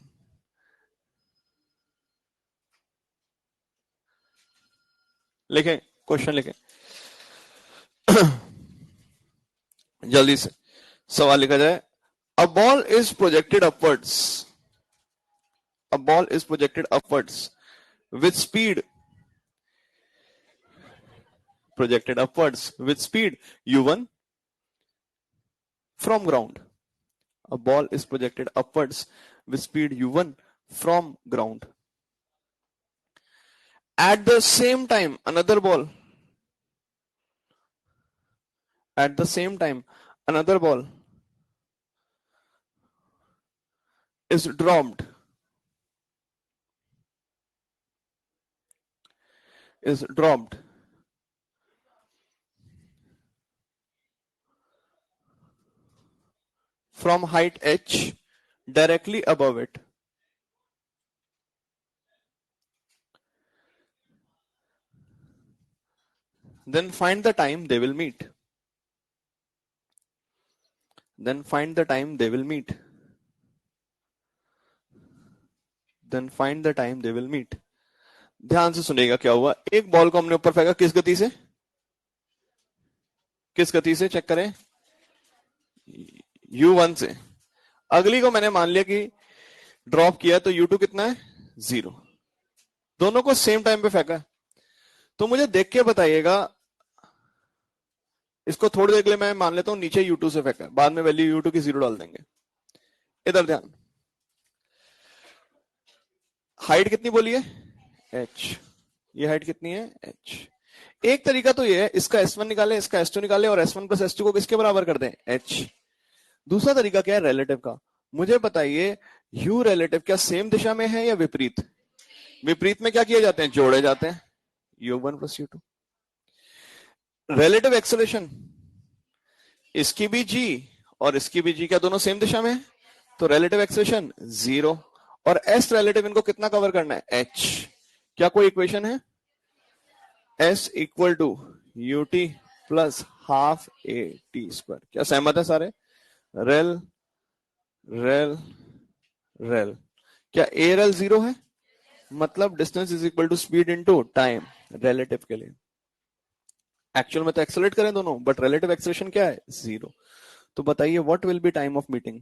लिखें, क्वेश्चन लिखें जल्दी से सवाल लिखा जाए। A ball is projected upwards, a ball is projected upwards with speed, projected upwards with speed u1 from ground. A ball is projected upwards with speed u1 from ground. At the same time, another ball, at the same time, another ball is dropped, is dropped from height h directly above it. Then find the time they will meet. Then find the time they will meet. Then find the time they will meet. ध्यान से सुनिएगा क्या हुआ। एक ball को हमने ऊपर फेंका, किस गति से, किस गति से चेक करें, u1 से। अगली को मैंने मान लिया कि ड्रॉप किया, तो u2 कितना है, 0। दोनों को सेम टाइम पे फेंका, तो मुझे देख के बताइएगा, इसको थोड़ी देर के लिए मैं मान लेता हूं नीचे u2 से फेंका, बाद में वैल्यू u2 की 0 डाल देंगे। इधर ध्यान, हाइट कितनी बोली है, h, ये हाइट कितनी है, h। एक तरीका तो ये है, इसका s1 निकाले, इसका s2 निकाले और s1 प्लस s2 को किसके बराबर कर दें, h। दूसरा तरीका क्या है, रिलेटिव का। मुझे बताइए u रिलेटिव क्या सेम दिशा में है या विपरीत, विपरीत में क्या किए जाते हैं, जोड़े जाते हैं, u1 plus u2। Relative acceleration, इसकी भी g और इसकी भी g क्या दोनों सेम दिशा में है, तो रिलेटिव एक्सेलरेशन 0। और s रिलेटिव इनको कितना कवर करना है, h। क्या कोई इक्वेशन है, s equal to U T plus half A T square. क्या सहमत है सारे, रेल रेल रेल, क्या ए रेल 0 है, मतलब distance is equal to speed into time, relative के लिए। एक्चुअल में तो एक्सेलरेट करें दोनों, बट रिलेटिव एक्सेलरेशन क्या है, 0। तो बताइए what will be time of meeting,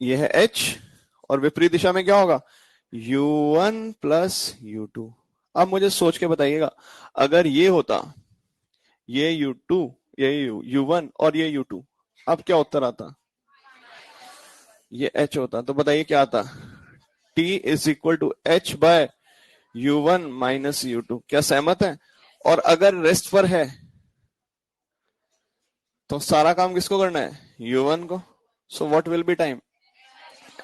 ये है h और विपरीत दिशा में क्या होगा, u1 प्लस u2। अब मुझे सोच के बताइएगा, अगर ये होता, ये u2, ये u1 और ये u2, अब क्या उत्तर आता, ये h होता। तो बताइए क्या आता, t is equal to h by u1 minus u2। क्या सहमत है, और अगर रेस्ट पर है तो सारा काम किसको करना है, u1 को। So what will be time,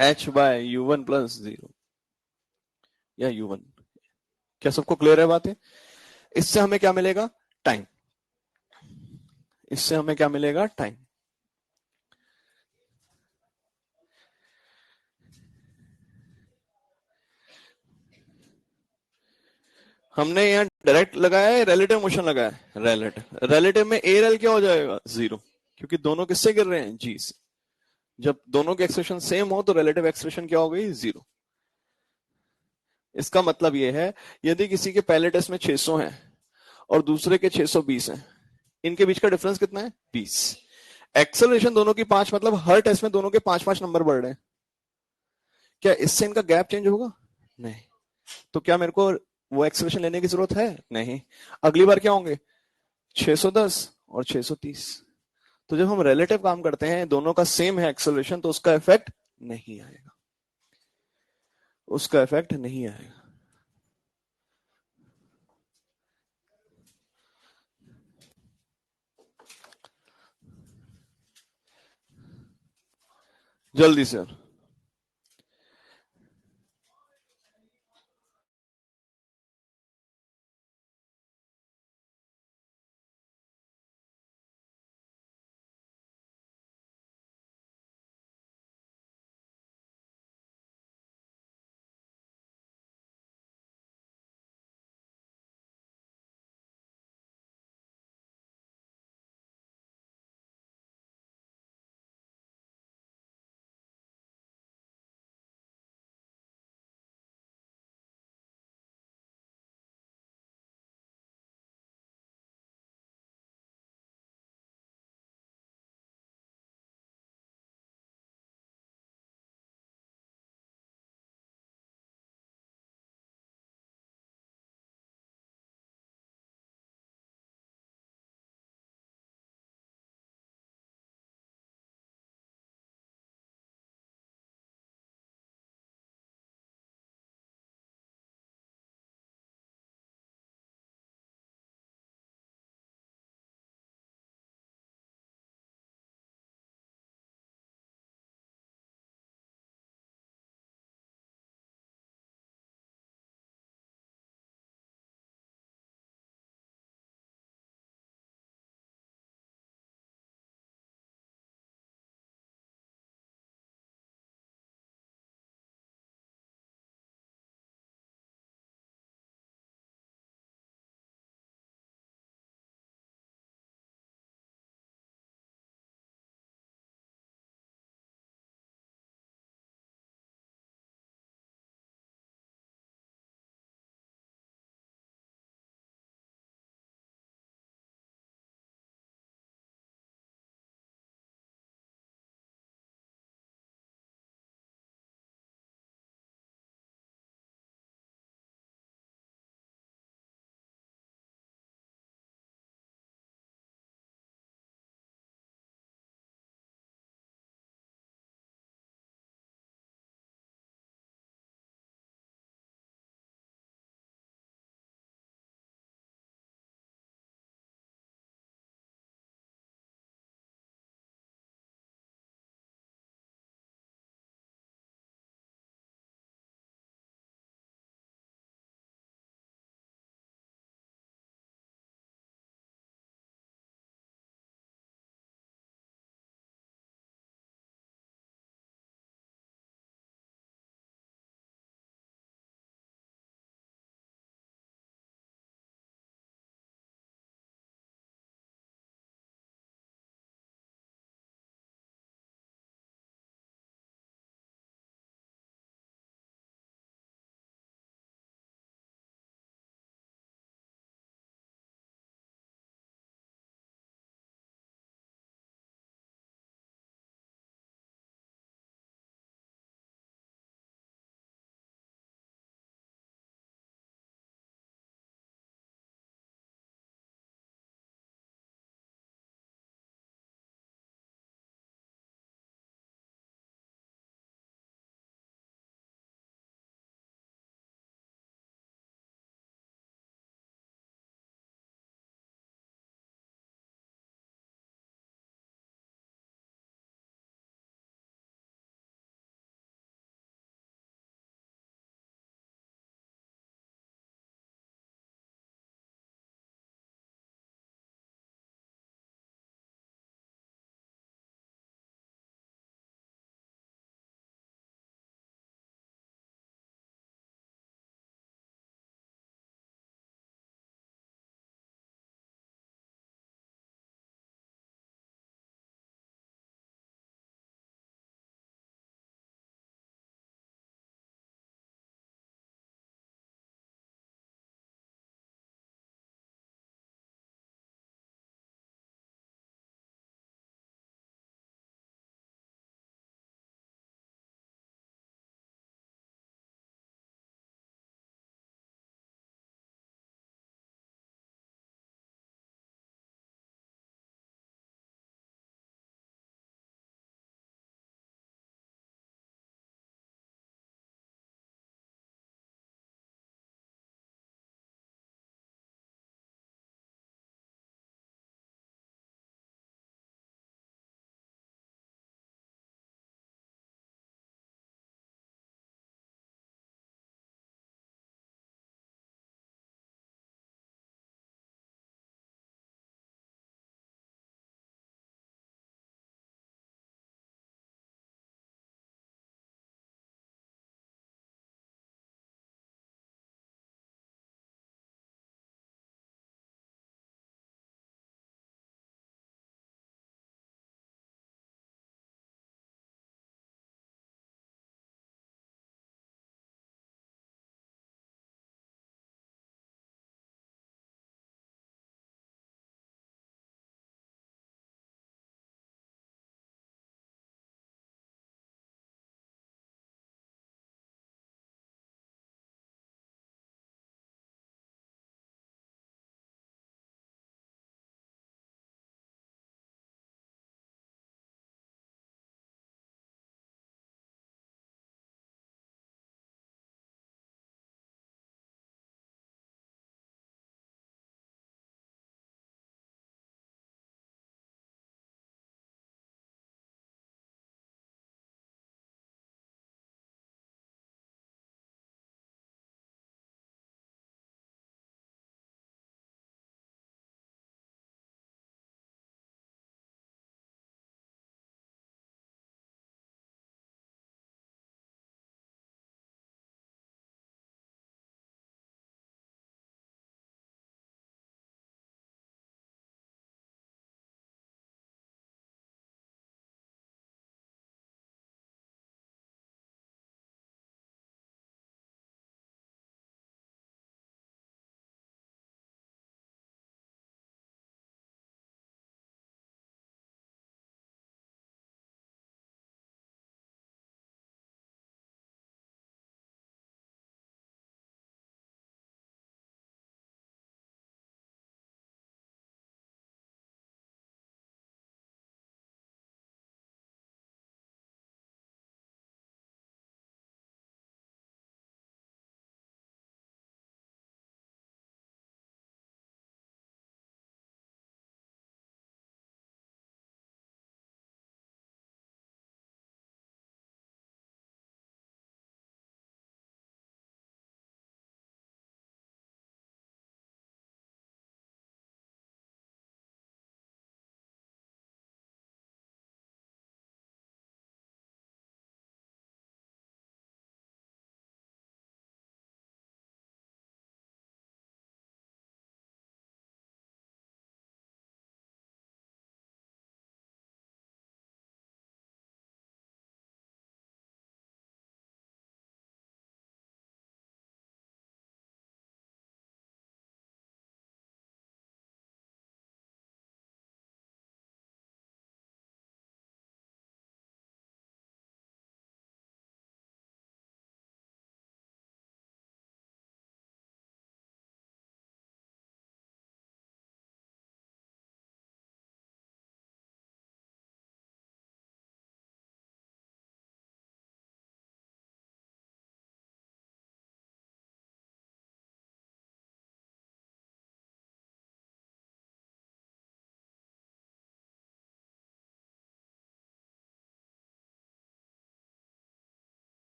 h by u1 plus 0 या u1। क्या सबको क्लियर है बातें, इससे हमें क्या मिलेगा, टाइम, इससे हमें क्या मिलेगा, टाइम। हमने यहाँ डायरेक्ट लगाया है, रिलेटिव मोशन लगाया है, रिलेटिव, रिलेटिव में ए रेल क्या हो जाएगा, 0, क्योंकि दोनों किससे गिर रहे हैं, जी से। जब दोनों के एक्सप्रेशन सेम हो तो रिलेटिव एक्सप्रेशन क्या हो गई, 0। इसका मतलब यह है, यदि किसी के पहले टेस्ट में 600 है और दूसरे के 620 है, इनके बीच का डिफरेंस कितना है, 20। एक्सेलरेशन दोनों की 5, मतलब हर टेस्ट में दोनों के 5-5 नंबर बढ़ रहे हैं। क्या इससे इनका गैप चेंज होगा, नहीं। तो क्या मेरे को वो एक्सेलरेशन लेने की जरूरत है, नहीं। अगली बार क्या होंगे, 610 और 630। तो जब हम रिलेटिव काम करते हैं, दोनों का सेम है एक्सेलरेशन, तो उसका इफेक्ट नहीं आएगा, उसका इफेक्ट नहीं आएगा। जल्दी से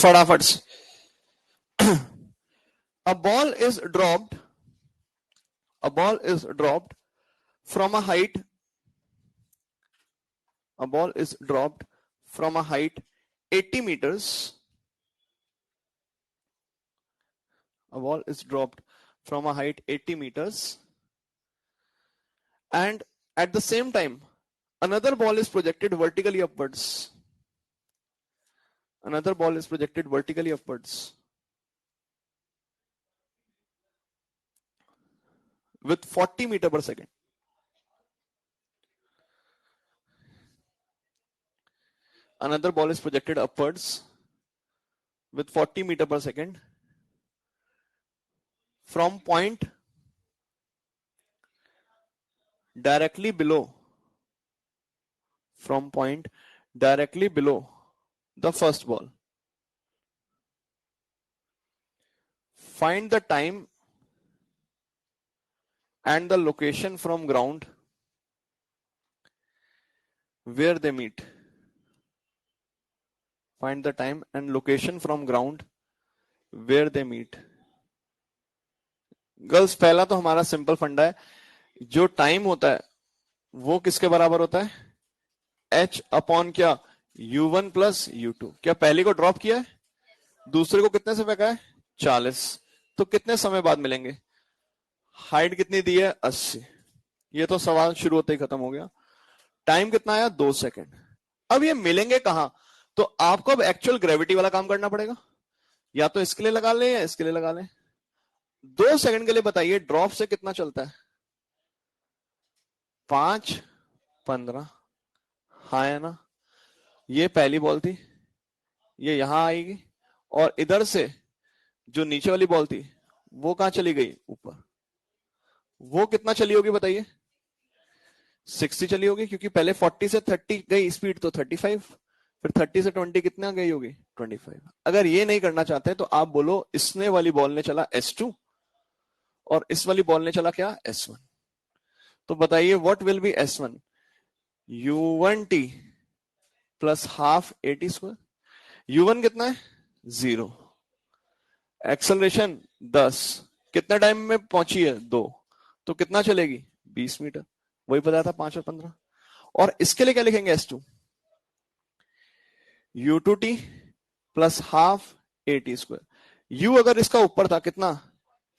फटाफट से। A ball is dropped. A ball is dropped from a height. A ball is dropped from a height 80 meters. A ball is dropped from a height 80 meters. And at the same time, another ball is projected vertically upwards. Another ball is projected vertically upwards with 40 meter per second. Another ball is projected upwards with 40 meter per second from point directly below the first ball. Find the time and the location from ground where they meet. Find the time and location from ground where they meet. Girls, पहला तो हमारा simple फंडा है, जो time होता है वो किसके बराबर होता है? h अपॉन क्या? u1 plus u2। क्या पहले को ड्रॉप किया है, दूसरे को कितने से फेंका है? 40। तो कितने समय बाद मिलेंगे? हाइट कितनी दी है? 80। ये तो सवाल शुरू होते ही खत्म हो गया। टाइम कितना आया? 2 सेकंड। अब ये मिलेंगे कहां? तो आपको अब एक्चुअल ग्रेविटी वाला काम करना पड़ेगा, या तो इसके लिए लगा लें या इसके लिए लगा लें। 2 सेकंड के लिए बताइए ड्रॉप से कितना चलता है? 5, 15। हाँ है ना? ये पहली बॉल थी, ये यहां आएगी, और इधर से जो नीचे वाली बॉल थी वो कहां चली गई? ऊपर। वो कितना चली होगी बताइए? 60 चली होगी, क्योंकि पहले 40 से 30 गई स्पीड, तो 35, फिर 30 से 20 कितना गई होगी? 25। अगर ये नहीं करना चाहते तो आप बोलो इसने वाली बॉल ने चला S2 और इस वाली बॉल ने चला क्या? S1। तो बताइए what will B S1? u1t plus half AT square. u1 कितना है? 0। एक्सेलरेशन 10, कितने टाइम में पहुंची है? 2। तो कितना चलेगी? 20 मीटर। वही पता था, 5 और 15। और इसके लिए क्या लिखेंगे? S2 u2t plus half AT square. u अगर इसका ऊपर था कितना?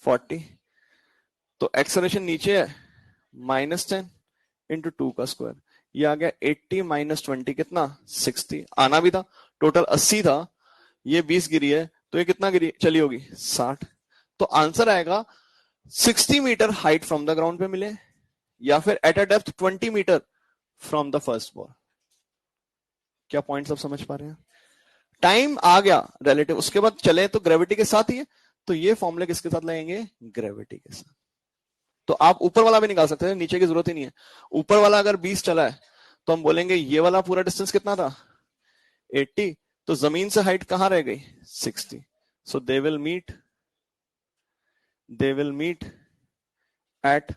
40। तो एक्सेलरेशन नीचे है -10 इंटू 2 का स्क्वायर। ये आ गया 80 माइनस 20 कितना? 60। आना भी था, टोटल 80 था, ये 20 गिरी है, तो ये कितना गिरी चली होगी? 60। तो आंसर आएगा 60 metre height from the ground पे मिले, या फिर at a depth 20 metre from the first ball. क्या पॉइंट सब समझ पा रहे हैं? टाइम आ गया रिलेटिव, उसके बाद चले तो ग्रेविटी के साथ ही है, तो ये फॉर्मूले किसके साथ लगेंगे? ग्रेविटी के साथ। तो आप ऊपर वाला भी निकाल सकते हैं, नीचे की जरूरत ही नहीं है। ऊपर वाला अगर 20 चला है तो हम बोलेंगे ये वाला पूरा डिस्टेंस कितना था? 80। तो जमीन से हाइट कहां रह गई? 60। So they will meet at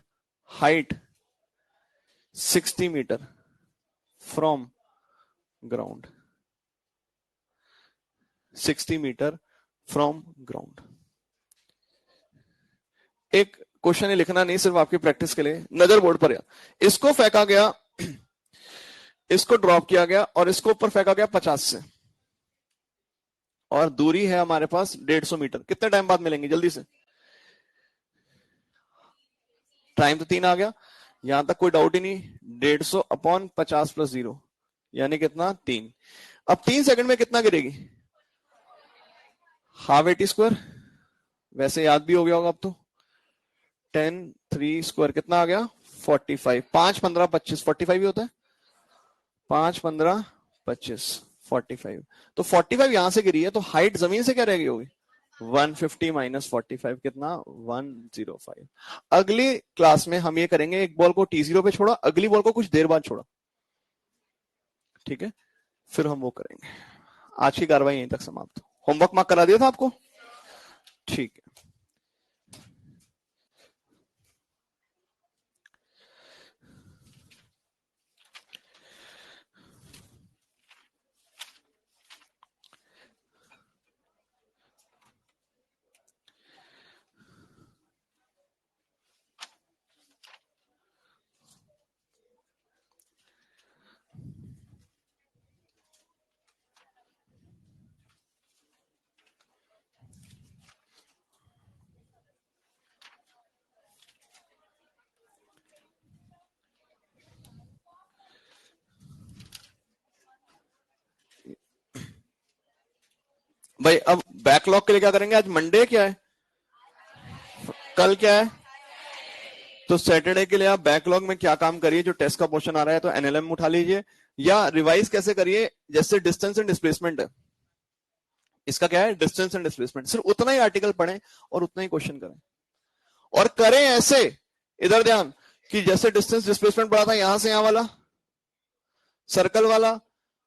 height 60 metre from ground. 60 metre from ground. एक क्वेश्चन ही लिखना नहीं, सिर्फ आपकी प्रैक्टिस के लिए। नजर बोर्ड पर, इसको फेंका गया, इसको ड्रॉप किया गया, और इसको ऊपर फेंका गया 50 से, और दूरी है हमारे पास 150 मीटर। कितने टाइम बाद मिलेंगे? जल्दी से। टाइम तो 3 आ गया, यहां तक कोई डाउट ही नहीं। 150 अपॉन 50 प्लस 0 यानी कितना? 3। अब 3 सेकंड में कितना गिरेगी? हाफ AT स्क्वायर, वैसे याद भी हो गया होगा अब तो। 10 3 स्क्वायर कितना आ गया? 45। 5 15 25, 45 ही होता है। 5 15 25 45। तो 45 यहां से गिरी है, तो हाइट जमीन से क्या रह गई होगी? 150 माइनस 45 कितना? 105। अगली क्लास में हम ये करेंगे, एक बॉल को T0 पे छोड़ा, अगली बॉल को कुछ देर बाद छोड़ा, ठीक है? फिर हम वो करेंगे। आज की कार्रवाई यहीं तक समाप्त। होमवर्क मार्क करा दिया था आपको? ठीक है। भाई अब बैकलॉग के लिए क्या करेंगे? आज मंडे क्या है, कल क्या है? तो सैटरडे के लिए आप बैकलॉग में क्या काम करिए, जो टेस्ट का क्वेश्चन आ रहा है तो एनएलएम उठा लीजिए, या रिवाइज कैसे करिए, जैसे डिस्टेंस एंड डिस्प्लेसमेंट है, इसका क्या है, डिस्टेंस एंड डिस्प्लेसमेंट, सिर्फ उतना ही आर्टिकल पढ़ें और उतना ही क्वेश्चन करें, और करें ऐसे, इधर ध्यान, कि जैसे डिस्टेंस डिस्प्लेसमेंट पढ़ा था यहां से यहां वाला सर्कल वाला,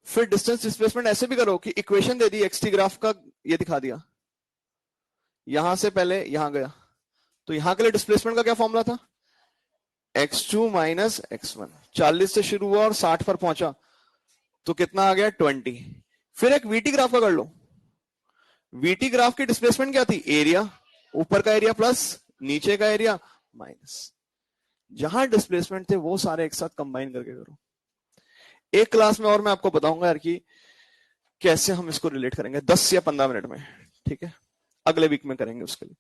फिर डिस्टेंस डिस्प्लेसमेंट ऐसे भी करो कि इक्वेशन दे दी एक्सटी ग्राफ का, ये दिखा दिया, यहां से पहले यहां गया, तो यहां के लिए डिस्प्लेसमेंट का क्या फॉर्मूला था, x2 माइनस x1, 40 से शुरू हुआ और 60 पर पहुंचा, तो कितना आ गया 20। फिर एक वीटी ग्राफ का कर लो, वीटी ग्राफ की डिस्प्लेसमेंट क्या थी, एरिया, ऊपर का एरिया प्लस नीचे का एरिया माइनस, जहां डिस्प्लेसमेंट थे वो सारे एक साथ कंबाइन करके करो। एक क्लास में और मैं आपको बताऊंगा यार कि कैसे हम इसको रिलेट करेंगे, 10 या 15 मिनट में, ठीक है, अगले वीक में करेंगे उसके लिए।